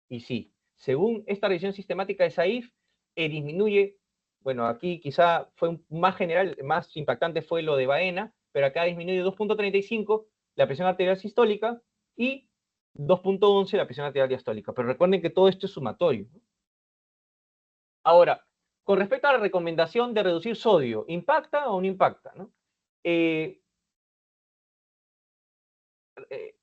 Y sí, según esta revisión sistemática de SAIF, disminuye, bueno, aquí quizá fue más general, más impactante fue lo de Baena, pero acá disminuye 2.35 la presión arterial sistólica y 2.11 la presión arterial diastólica. Pero recuerden que todo esto es sumatorio. Ahora, con respecto a la recomendación de reducir sodio, ¿impacta o no impacta? ¿No?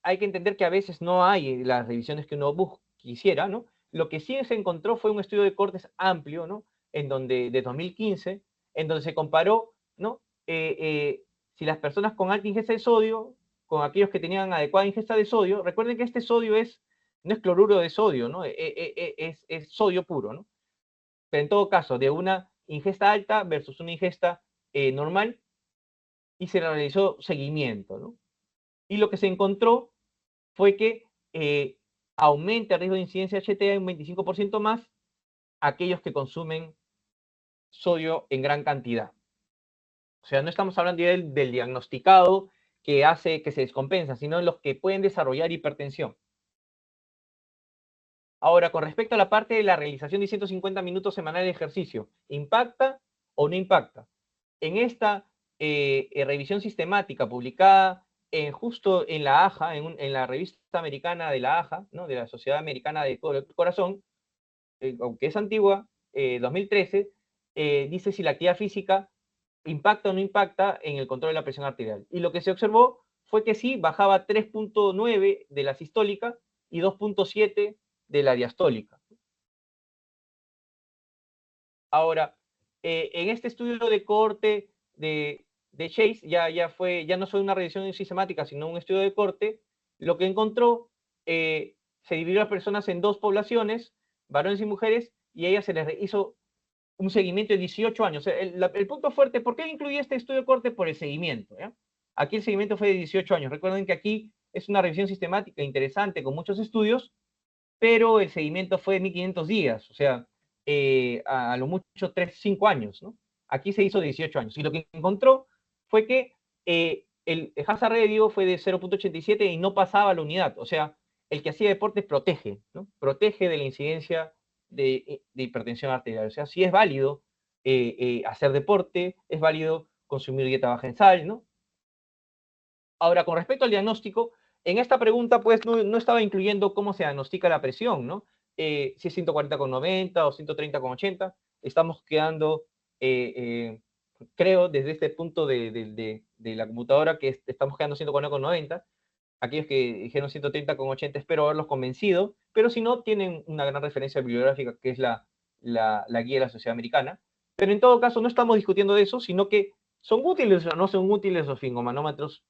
Hay que entender que a veces no hay las revisiones que uno quisiera, ¿no? Lo que sí se encontró fue un estudio de cortes amplio, ¿no? En donde, de 2015, en donde se comparó, ¿no? Si las personas con alta ingesta de sodio, con aquellos que tenían adecuada ingesta de sodio, recuerden que este sodio no es cloruro de sodio, ¿no? Es sodio puro, ¿no? Pero en todo caso, de una ingesta alta versus una ingesta normal, y se realizó seguimiento, ¿no? Y lo que se encontró fue que aumenta el riesgo de incidencia de HTA un 25% más aquellos que consumen sodio en gran cantidad. O sea, no estamos hablando del diagnosticado que hace que se descompensa, sino de los que pueden desarrollar hipertensión. Ahora, con respecto a la parte de la realización de 150 minutos semanales de ejercicio, ¿impacta o no impacta? En esta revisión sistemática publicada justo en la AJA, en la revista americana de la AJA, ¿no? De la Sociedad Americana de Corazón, aunque es antigua, 2013, dice si la actividad física impacta o no impacta en el control de la presión arterial. Y lo que se observó fue que sí, bajaba 3.9 de la sistólica y 2.7 de la diastólica. Ahora, en este estudio de corte de Chase, ya no fue una revisión sistemática, sino un estudio de corte, lo que encontró, se dividió a las personas en dos poblaciones, varones y mujeres, y a ellas se les hizo un seguimiento de 18 años. El punto fuerte, ¿por qué incluí este estudio de corte? Por el seguimiento. ¿Ya? Aquí el seguimiento fue de 18 años. Recuerden que aquí es una revisión sistemática interesante con muchos estudios, pero el seguimiento fue de 1500 días, o sea, a lo mucho 5 años, ¿no? Aquí se hizo 18 años. Y lo que encontró fue que el hazard radio fue de 0.87 y no pasaba la unidad. O sea, el que hacía deporte protege, ¿no? Protege de la incidencia de hipertensión arterial. O sea, sí es válido hacer deporte, es válido consumir dieta baja en sal, ¿no? Ahora, con respecto al diagnóstico, en esta pregunta, pues, no estaba incluyendo cómo se diagnostica la presión, ¿no? Si es 140/90 o 130/80, estamos quedando, creo, desde este punto de la computadora, que estamos quedando 140/90. Aquellos que dijeron 130/80, espero haberlos convencido, pero si no, tienen una gran referencia bibliográfica, que es la guía de la Sociedad Americana. Pero en todo caso, no estamos discutiendo de eso, sino que son útiles o no son útiles los sfingomanómetros,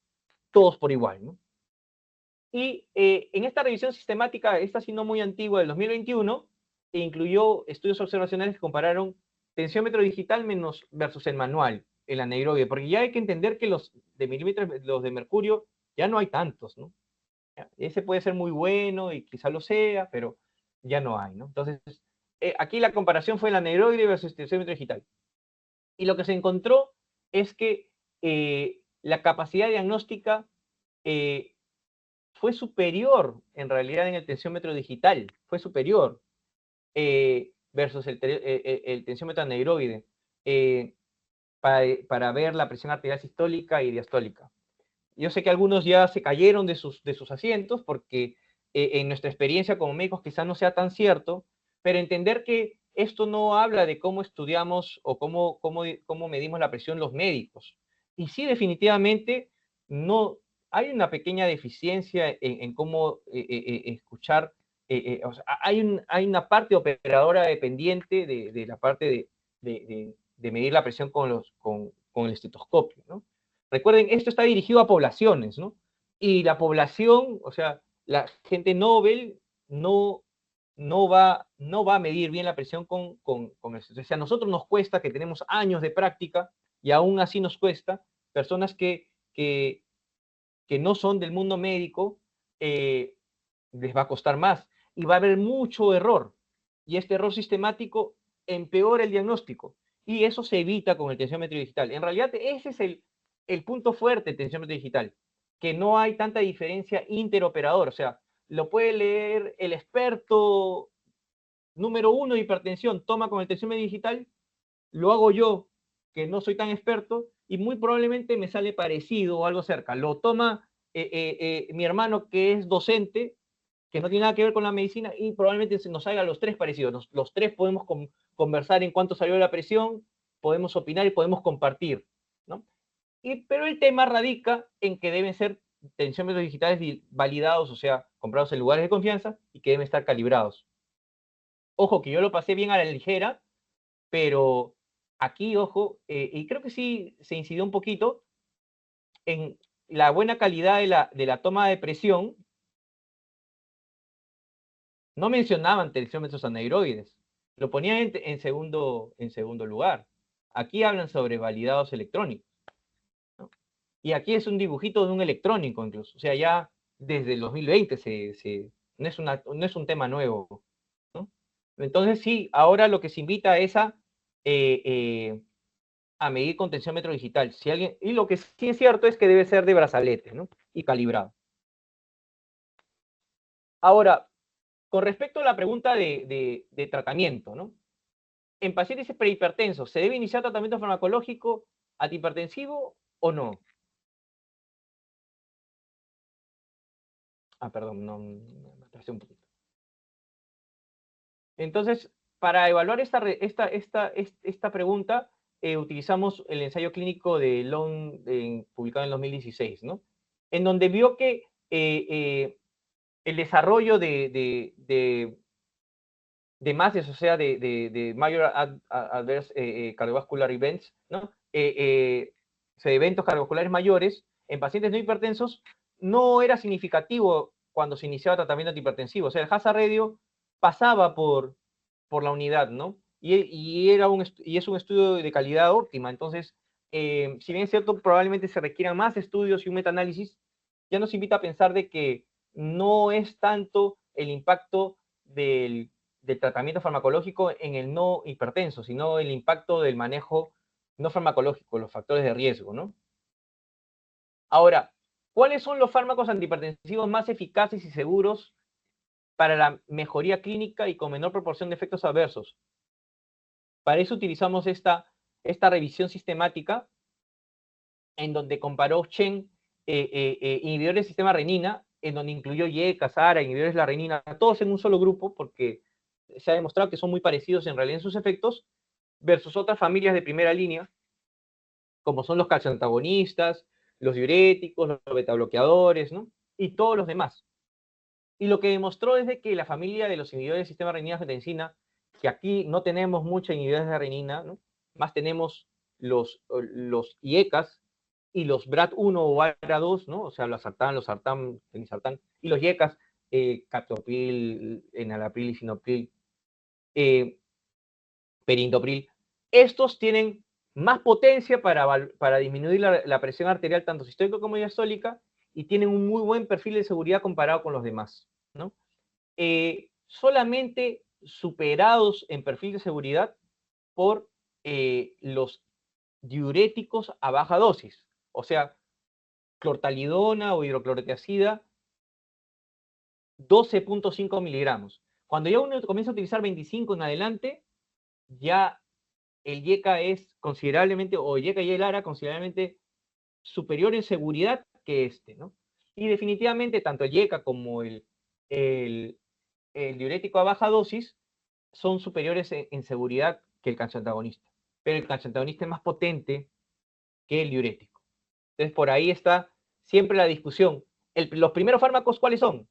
todos por igual, ¿no? Y en esta revisión sistemática, esta sí no muy antigua, del 2021, incluyó estudios observacionales que compararon tensiómetro digital versus el manual, el anaerobio, porque ya hay que entender que los de milímetros, los de mercurio, ya no hay tantos, ¿no? Ese puede ser muy bueno y quizá lo sea, pero ya no hay, ¿no? Entonces, aquí la comparación fue el anaerobio versus tensiómetro digital. Y lo que se encontró es que la capacidad diagnóstica fue superior, en realidad, en el tensiómetro digital, fue superior versus el tensiómetro anaeroide para ver la presión arterial sistólica y diastólica. Yo sé que algunos ya se cayeron de sus asientos porque en nuestra experiencia como médicos quizás no sea tan cierto, pero entender que esto no habla de cómo estudiamos o cómo medimos la presión los médicos. Y sí, definitivamente, no hay una pequeña deficiencia en cómo escuchar. O sea, hay una parte operadora dependiente de la parte de medir la presión con el estetoscopio, ¿no? Recuerden, esto está dirigido a poblaciones, ¿no? Y la población, o sea, la gente Nobel no no va a medir bien la presión con eso. O sea, a nosotros nos cuesta, que tenemos años de práctica, y aún así nos cuesta, personas que no son del mundo médico, les va a costar más. Y va a haber mucho error. Y este error sistemático empeora el diagnóstico. Y eso se evita con el tensiómetro digital. En realidad, ese es el punto fuerte del tensiómetro digital, que no hay tanta diferencia interoperador. O sea, lo puede leer el experto número 1 de hipertensión, toma con el tensiómetro digital, lo hago yo, que no soy tan experto, y muy probablemente me sale parecido o algo cerca. Lo toma mi hermano, que es docente, que no tiene nada que ver con la medicina, y probablemente se nos salga los tres parecidos. Los tres podemos conversar en cuánto salió la presión, podemos opinar y podemos compartir, ¿no? Pero el tema radica en que deben ser tensiómetros digitales validados, o sea, comprados en lugares de confianza, y que deben estar calibrados. Ojo, que yo lo pasé bien a la ligera, pero aquí, ojo, y creo que sí se incidió un poquito en la buena calidad de la toma de presión. No mencionaban tensiómetros anaeroides, lo ponían en segundo lugar. Aquí hablan sobre validados electrónicos, ¿no? Y aquí es un dibujito de un electrónico incluso, o sea, ya desde el 2020 no es un tema nuevo, ¿no? Entonces sí, ahora lo que se invita es a medir con tensiómetro digital. Y lo que sí es cierto es que debe ser de brazalete, ¿no? Y calibrado. Ahora, con respecto a la pregunta de tratamiento, ¿no? En pacientes prehipertensos, ¿se debe iniciar tratamiento farmacológico antihipertensivo o no? Ah, perdón, no, me atrasé un poquito. Entonces, para evaluar esta pregunta, utilizamos el ensayo clínico de Long, publicado en 2016, ¿no? En donde vio que el desarrollo de MASES, o sea, de Major Adverse Cardiovascular Events, ¿no? O sea, eventos cardiovasculares mayores en pacientes no hipertensos, no era significativo cuando se iniciaba tratamiento antihipertensivo. O sea, el hazard radio pasaba por la unidad, ¿no? Y es un estudio de calidad óptima. Entonces, si bien es cierto, probablemente se requieran más estudios y un metaanálisis, ya nos invita a pensar de que no es tanto el impacto del tratamiento farmacológico en el no hipertenso, sino el impacto del manejo no farmacológico, los factores de riesgo, ¿no? Ahora, ¿cuáles son los fármacos antihipertensivos más eficaces y seguros para la mejoría clínica y con menor proporción de efectos adversos? Para eso utilizamos esta revisión sistemática en donde comparó Chen inhibidores del sistema renina, en donde incluyó YECA, SARA, inhibidores de la renina, todos en un solo grupo, porque se ha demostrado que son muy parecidos en realidad en sus efectos, versus otras familias de primera línea, como son los calcioantagonistas, los diuréticos, los betabloqueadores, ¿no? Y todos los demás. Y lo que demostró es de que la familia de los inhibidores del sistema renina-angiotensina, que aquí no tenemos muchos inhibidores de renina, ¿no? Más tenemos los IECAS y los BRAT1 o ARA2, ¿no? O sea, los sartán, tenisartán, y los IECAS, captopril, enalapril, lisinopril, perindopril. Estos tienen más potencia para disminuir la presión arterial tanto sistólica como diastólica, y tienen un muy buen perfil de seguridad comparado con los demás, ¿no? Solamente superados en perfil de seguridad por los diuréticos a baja dosis, o sea, clortalidona o hidroclorotiazida, 12.5 miligramos. Cuando ya uno comienza a utilizar 25 en adelante, ya el YECA es considerablemente, o YECA y el ARA considerablemente superior en seguridad que este, ¿no? Y definitivamente tanto el YECA como el diurético a baja dosis son superiores en seguridad que el calcioantagonista. Pero el calcioantagonista es más potente que el diurético. Entonces, por ahí está siempre la discusión. Los primeros fármacos, ¿cuáles son?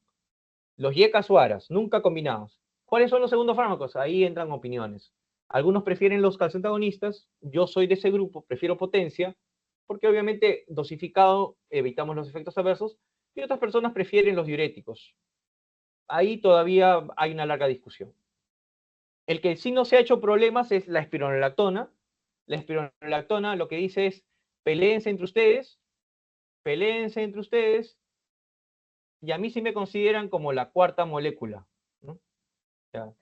Los YECAs o ARAs, nunca combinados. ¿Cuáles son los segundos fármacos? Ahí entran opiniones. Algunos prefieren los calcioantagonistas, yo soy de ese grupo, prefiero potencia, porque obviamente dosificado evitamos los efectos adversos, y otras personas prefieren los diuréticos. ahí todavía hay una larga discusión. El que sí no se ha hecho problemas es la espironolactona. La espironolactona lo que dice es, peléense entre ustedes, y a mí sí me consideran como la cuarta molécula, ¿no? O sea,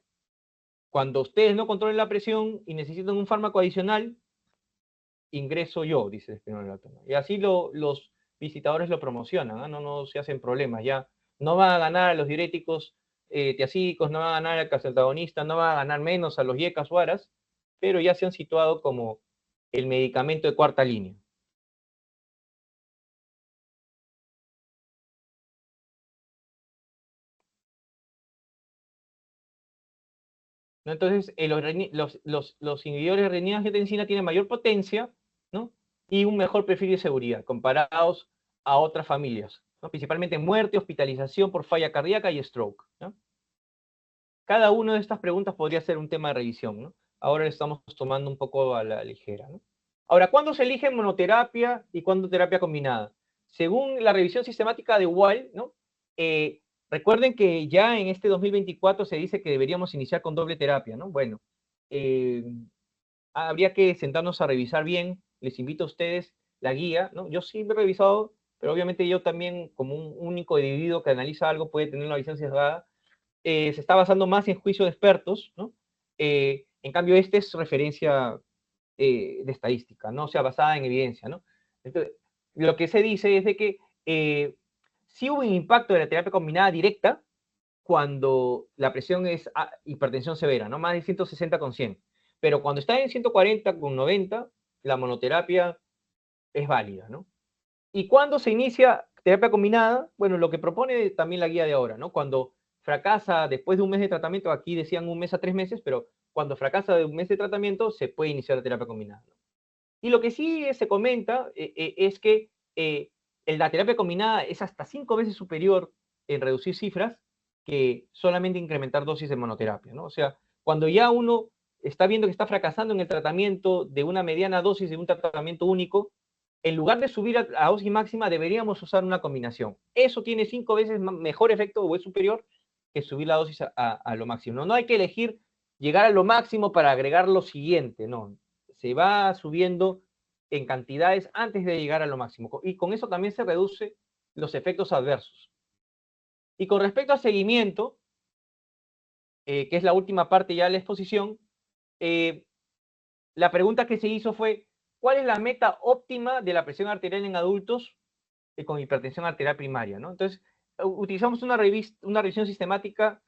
cuando ustedes no controlen la presión y necesitan un fármaco adicional, ingreso yo, dice espironolactona. Y así los visitadores lo promocionan, ¿eh? No se hacen problemas, ya. No van a ganar a los diuréticos tiacídicos, no van a ganar al calcitonin, no van a ganar menos a los yecas o aras, pero ya se han situado como el medicamento de cuarta línea. ¿No? Entonces, los inhibidores de renina-angiotensina tienen mayor potencia, ¿no? Y un mejor perfil de seguridad comparados a otras familias, ¿no? Principalmente muerte, hospitalización por falla cardíaca y stroke, ¿no? Cada una de estas preguntas podría ser un tema de revisión, ¿no? Ahora le estamos tomando un poco a la ligera, ¿no? Ahora, ¿cuándo se elige monoterapia y cuándo terapia combinada? Según la revisión sistemática de Wall, ¿no? Recuerden que ya en este 2024 se dice que deberíamos iniciar con doble terapia, ¿no? Bueno, eh, habría que sentarnos a revisar bien. Les invito a ustedes la guía, ¿no? Yo sí me he revisado, pero obviamente yo también, como un único individuo que analiza algo, puede tener una visión sesgada. Se está basando más en juicio de expertos, ¿no? En cambio, este es referencia de estadística, ¿no? O sea, basada en evidencia, ¿no? Entonces, lo que se dice es de que sí hubo un impacto de la terapia combinada directa cuando la presión es hipertensión severa, ¿no? Más de 160 con 100. Pero cuando está en 140 con 90, la monoterapia es válida, ¿no? ¿Y cuándo se inicia terapia combinada? Bueno, lo que propone también la guía de ahora, ¿no? Cuando fracasa después de un mes de tratamiento, aquí decían 1 mes a 3 meses, pero cuando fracasa de 1 mes de tratamiento, se puede iniciar la terapia combinada, ¿no? Y lo que sí se comenta es que la terapia combinada es hasta 5 veces superior en reducir cifras que solamente incrementar dosis de monoterapia, ¿no? O sea, cuando ya uno está viendo que está fracasando en el tratamiento de una mediana dosis de un tratamiento único, en lugar de subir a dosis máxima, deberíamos usar una combinación. Eso tiene 5 veces mejor efecto o es superior que subir la dosis a lo máximo. ¿No? No hay que elegir llegar a lo máximo para agregar lo siguiente, no. Se va subiendo en cantidades antes de llegar a lo máximo. Y con eso también se reduce los efectos adversos. Y con respecto a seguimiento, que es la última parte ya de la exposición, la pregunta que se hizo fue, ¿cuál es la meta óptima de la presión arterial en adultos con hipertensión arterial primaria, ¿no? Entonces, utilizamos una revisión sistemática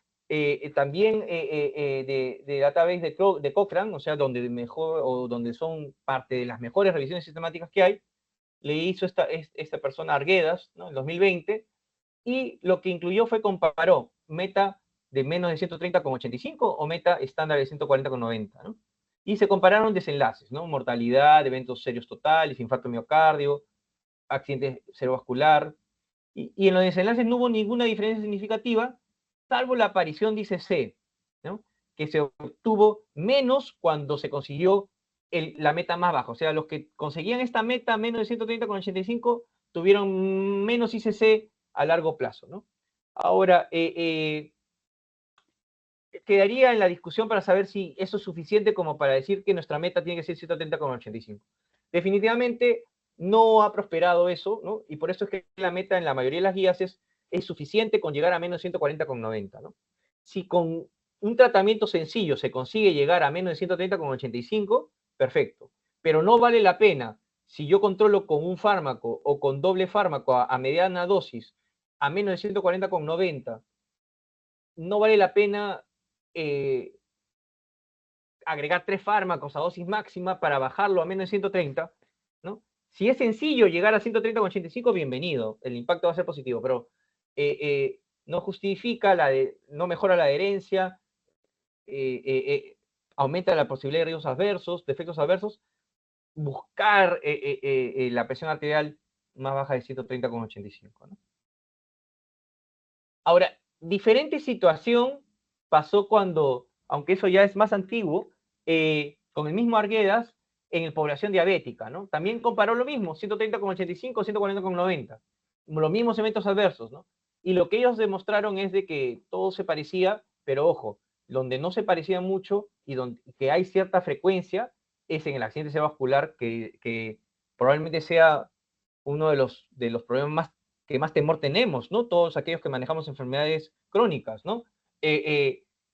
también de database de Cochrane, o sea, donde mejor o donde son parte de las mejores revisiones sistemáticas que hay. Le hizo esta persona Arguedas, ¿no? En 2020, y lo que incluyó fue comparó meta de menos de 130,85 o meta estándar de 140,90, ¿no? Y se compararon desenlaces, ¿no? Mortalidad, eventos serios totales, infarto miocardio, accidente cerebrovascular, y en los desenlaces no hubo ninguna diferencia significativa, salvo la aparición, dice C, ¿no? Que se obtuvo menos cuando se consiguió la meta más baja. O sea, los que conseguían esta meta menos de 130,85 tuvieron menos ICC a largo plazo, ¿no? Ahora, quedaría en la discusión para saber si eso es suficiente como para decir que nuestra meta tiene que ser 130,85. Definitivamente no ha prosperado eso, ¿no? Y por eso es que la meta en la mayoría de las guías es suficiente con llegar a menos 140,90, ¿no? Si con un tratamiento sencillo se consigue llegar a menos de 130,85, perfecto. Pero no vale la pena si yo controlo con un fármaco o con doble fármaco a mediana dosis a menos de 140,90, no vale la pena agregar 3 fármacos a dosis máxima para bajarlo a menos de 130, ¿no? Si es sencillo llegar a 130,85, bienvenido, el impacto va a ser positivo, pero no justifica, no mejora la adherencia, aumenta la posibilidad de riesgos adversos, de efectos adversos, buscar la presión arterial más baja de 130,85, ¿no? Ahora, diferente situación pasó cuando, aunque eso ya es más antiguo, con el mismo Arguedas en la población diabética, ¿no? También comparó lo mismo, 130,85, 140,90, los mismos eventos adversos, ¿no? Y lo que ellos demostraron es de que todo se parecía, pero ojo, donde no se parecía mucho y donde que hay cierta frecuencia es en el accidente cerebrovascular, que probablemente sea uno de los problemas más, que más temor tenemos, ¿no? Todos aquellos que manejamos enfermedades crónicas, ¿no?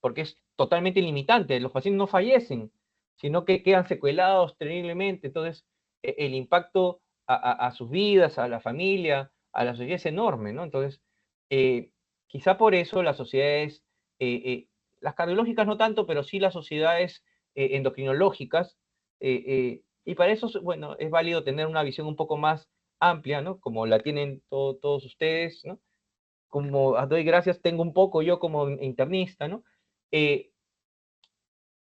Porque es totalmente limitante, los pacientes no fallecen, sino que quedan secuelados terriblemente, entonces el impacto a sus vidas, a la familia, a la sociedad es enorme, ¿no? Entonces, quizá por eso las sociedades, las cardiológicas no tanto, pero sí las sociedades endocrinológicas, y para eso, bueno, es válido tener una visión un poco más amplia, ¿no? Como la tienen todos ustedes, ¿no? Como doy gracias, tengo un poco yo como internista, ¿no? Eh,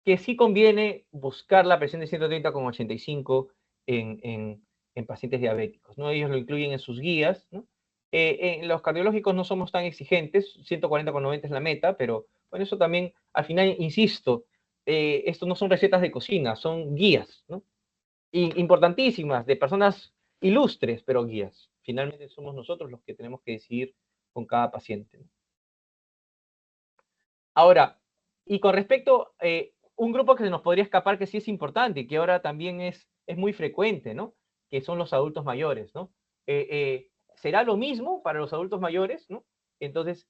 que sí conviene buscar la presión de 130,85 en pacientes diabéticos, ¿no? Ellos lo incluyen en sus guías, ¿no? En los cardiológicos no somos tan exigentes, 140,90 es la meta, pero bueno, eso también, al final, insisto, esto no son recetas de cocina, son guías, ¿no? Importantísimas, de personas ilustres, pero guías. Finalmente somos nosotros los que tenemos que decidir con cada paciente, ¿no? Ahora, y con respecto, un grupo que se nos podría escapar que sí es importante y que ahora también es muy frecuente, ¿no? Que son los adultos mayores, ¿no? ¿Será lo mismo para los adultos mayores, ¿no? Entonces,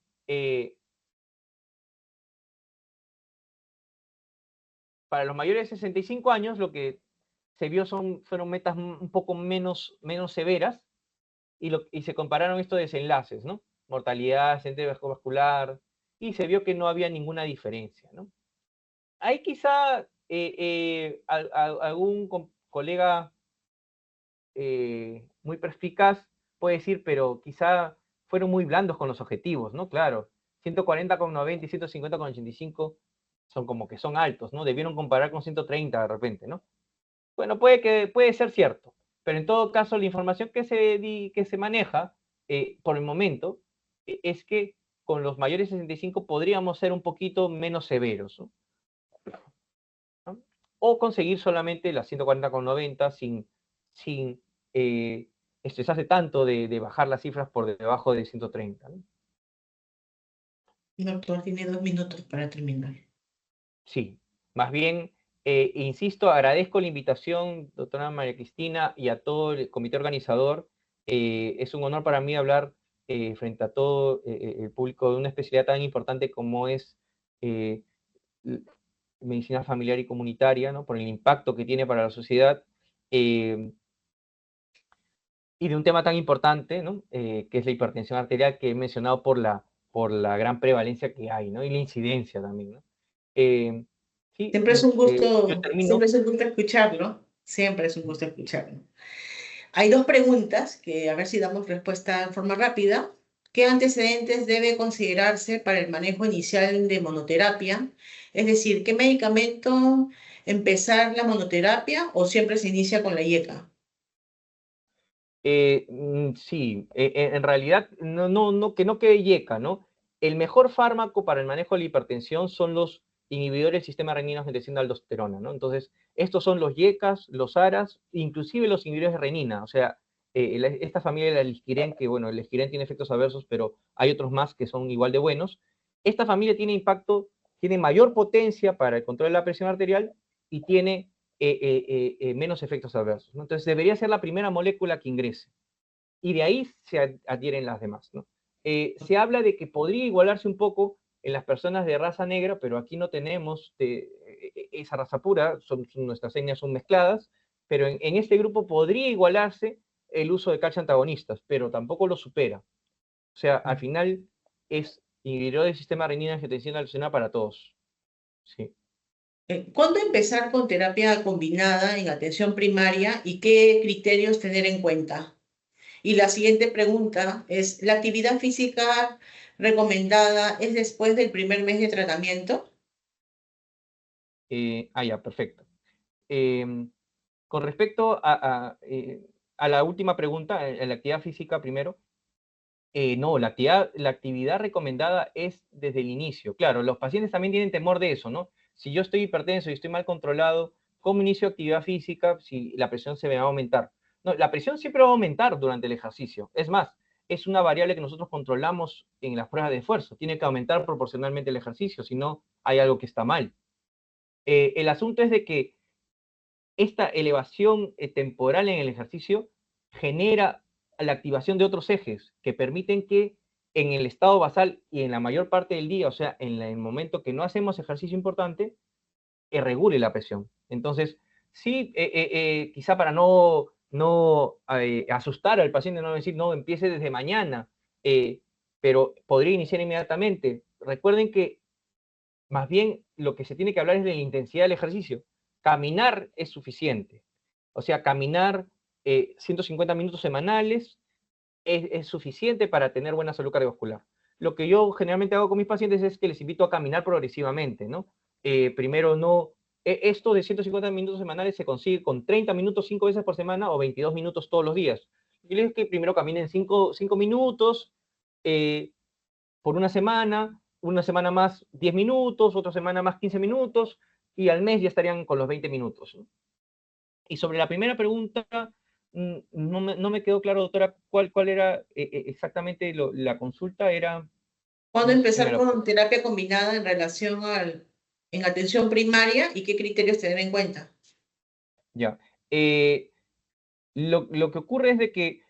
para los mayores de 65 años, lo que se vio fueron metas un poco menos severas y se compararon estos desenlaces, ¿no? Mortalidad, accidente vascular, y se vio que no había ninguna diferencia, ¿no? Hay quizá algún colega muy perspicaz puede decir, pero quizá fueron muy blandos con los objetivos, ¿no? Claro, 140,90 y 150,85 son como que son altos, ¿no? Debieron comparar con 130 de repente, ¿no? Bueno, puede ser cierto, pero en todo caso la información que se maneja por el momento es que con los mayores de 65 podríamos ser un poquito menos severos, ¿no? O conseguir solamente las 140,90 sin estresarse tanto de bajar las cifras por debajo de 130, ¿no? Doctor, tiene 2 minutos para terminar. Sí, más bien, insisto, agradezco la invitación, doctora María Cristina, y a todo el comité organizador. Es un honor para mí hablar frente a todo el público de una especialidad tan importante como es eh, medicina familiar y comunitaria, ¿no? Por el impacto que tiene para la sociedad, eh, y de un tema tan importante, ¿no? Que es la hipertensión arterial, que he mencionado por la gran prevalencia que hay, ¿no? Y la incidencia también, ¿no? Eh, sí, Siempre es un yo gusto, termino. siempre es un gusto escucharlo. Siempre es un gusto escucharlo. Hay dos preguntas que a ver si damos respuesta de forma rápida. ¿Qué antecedentes debe considerarse para el manejo inicial de monoterapia? Es decir, ¿qué medicamento empezar la monoterapia o siempre se inicia con la IECA? Sí, en realidad, que no quede yeca, ¿no? El mejor fármaco para el manejo de la hipertensión son los inhibidores del sistema renina-angiotensina aldosterona, ¿no? Entonces, estos son los yecas, los aras, inclusive los inhibidores de renina, o sea, esta familia de la lisquiren, que bueno, el lisquiren tiene efectos adversos, pero hay otros más que son igual de buenos. Esta familia tiene impacto, tiene mayor potencia para el control de la presión arterial y tiene menos efectos adversos, ¿no? Entonces debería ser la primera molécula que ingrese y de ahí se adhieren las demás, ¿no? Se habla de que podría igualarse un poco en las personas de raza negra, pero aquí no tenemos esa raza pura, nuestras etnias son mezcladas, pero en este grupo podría igualarse el uso de calcio antagonistas, pero tampoco lo supera. O sea, al final es inhibidor del sistema renina-angiotensina aldosterona para todos. Sí. ¿Cuándo empezar con terapia combinada en atención primaria y qué criterios tener en cuenta? Y la siguiente pregunta es, ¿la actividad física recomendada es después del primer mes de tratamiento? Ya, perfecto. Eh, con respecto a la última pregunta, en la actividad física primero, no, la actividad recomendada es desde el inicio. Claro, los pacientes también tienen temor de eso, ¿no? Si yo estoy hipertenso y estoy mal controlado, ¿cómo inicio actividad física si la presión se me va a aumentar? No, la presión siempre va a aumentar durante el ejercicio. Es más, es una variable que nosotros controlamos en las pruebas de esfuerzo. Tiene que aumentar proporcionalmente el ejercicio, si no, hay algo que está mal. El asunto es de que esta elevación temporal en el ejercicio genera la activación de otros ejes que permiten que en el estado basal y en la mayor parte del día, o sea, en el momento que no hacemos ejercicio importante, regule la presión. Entonces, sí, quizá para no asustar al paciente, no decir, no, empiece desde mañana, pero podría iniciar inmediatamente. Recuerden que más bien lo que se tiene que hablar es de la intensidad del ejercicio. Caminar es suficiente. O sea, caminar 150 minutos semanales es suficiente para tener buena salud cardiovascular. Lo que yo generalmente hago con mis pacientes es que les invito a caminar progresivamente, ¿no? Primero no, esto de 150 minutos semanales se consigue con 30 minutos 5 veces por semana o 22 minutos todos los días. Y les digo que primero caminen 5 minutos por una semana más 10 minutos, otra semana más 15 minutos, y al mes ya estarían con los 20 minutos, ¿no? Y sobre la primera pregunta, no me quedó claro, doctora, cuál era exactamente la consulta. Era, ¿Cuándo no sé si me empezar lo... con terapia combinada en relación en atención primaria y qué criterios tener en cuenta? Ya. Lo que ocurre es de que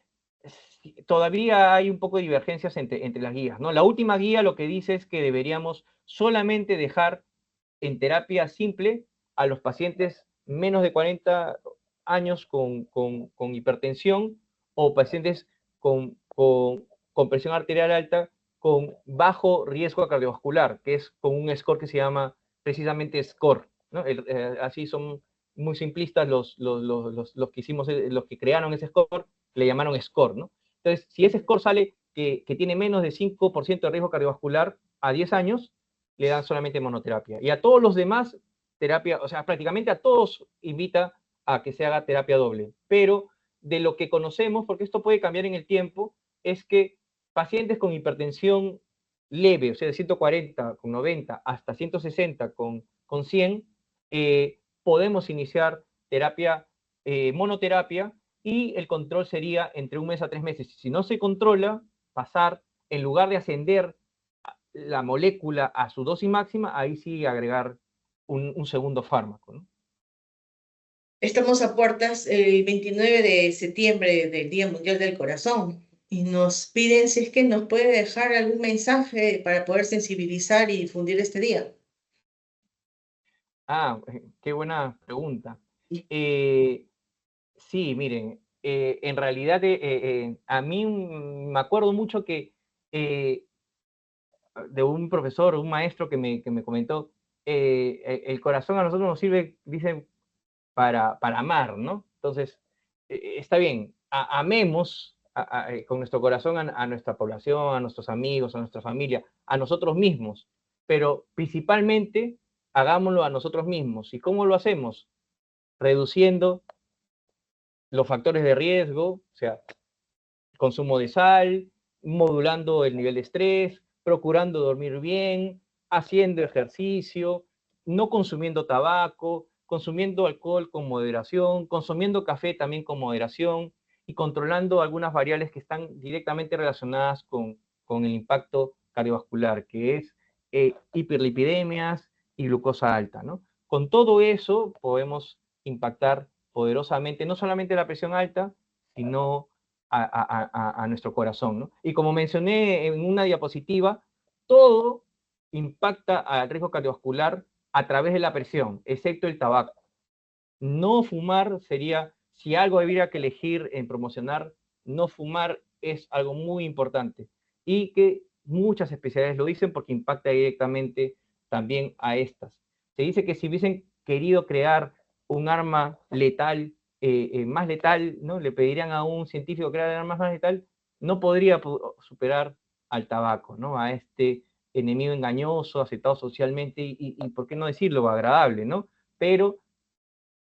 todavía hay un poco de divergencias entre las guías, ¿no? La última guía lo que dice es que deberíamos solamente dejar en terapia simple a los pacientes menos de 40 años con hipertensión o pacientes con presión arterial alta con bajo riesgo cardiovascular, que es con un score que se llama precisamente SCORE, ¿no? Así son muy simplistas los que hicimos, los que crearon ese score, le llamaron score, ¿no? Entonces, si ese score sale que tiene menos de 5% de riesgo cardiovascular a 10 años, le dan solamente monoterapia. Y a todos los demás, terapia, o sea, prácticamente a todos invita a que se haga terapia doble. Pero de lo que conocemos, porque esto puede cambiar en el tiempo, es que pacientes con hipertensión leve, o sea, de 140 con 90 hasta 160 con 100, podemos iniciar terapia, monoterapia, y el control sería entre 1 mes a 3 meses. Si no se controla, pasar, en lugar de ascender la molécula a su dosis máxima, ahí sí agregar un segundo fármaco, ¿no? Estamos a puertas el 29 de septiembre del Día Mundial del Corazón y nos piden si es que nos puede dejar algún mensaje para poder sensibilizar y difundir este día. Ah, qué buena pregunta. Sí, miren, en realidad a mí me acuerdo mucho que de un profesor, un maestro que me comentó, el corazón a nosotros nos sirve, dicen, para amar, ¿no? Entonces, está bien, amemos con nuestro corazón a nuestra población, a nuestros amigos, a nuestra familia, a nosotros mismos, pero principalmente hagámoslo a nosotros mismos. ¿Y cómo lo hacemos? Reduciendo los factores de riesgo, o sea, consumo de sal, modulando el nivel de estrés, procurando dormir bien, haciendo ejercicio, no consumiendo tabaco, consumiendo alcohol con moderación, consumiendo café también con moderación y controlando algunas variables que están directamente relacionadas con el impacto cardiovascular, que es hiperlipidemias y glucosa alta, ¿no? Con todo eso podemos impactar poderosamente no solamente la presión alta, sino a nuestro corazón, ¿no? Y como mencioné en una diapositiva, todo impacta al riesgo cardiovascular a través de la presión, excepto el tabaco. No fumar sería, si algo hubiera que elegir en promocionar, no fumar es algo muy importante y que muchas especialidades lo dicen porque impacta directamente también a estas. Se dice que si hubiesen querido crear un arma letal, más letal, ¿no? Le pedirían a un científico crear armas más letal, no podría superar al tabaco, ¿no? A este enemigo engañoso, aceptado socialmente y ¿por qué no decirlo? Agradable, ¿no? Pero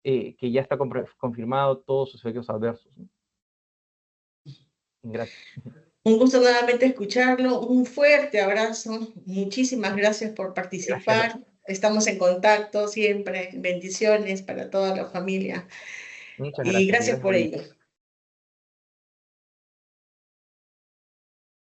que ya está confirmado todos sus efectos adversos, ¿no? Gracias. Un gusto nuevamente escucharlo, un fuerte abrazo, muchísimas gracias por Gracias, participar, doctor. estamos en contacto siempre, bendiciones para toda la familia Muchas y gracias. gracias Gracias por por la ello. invitación.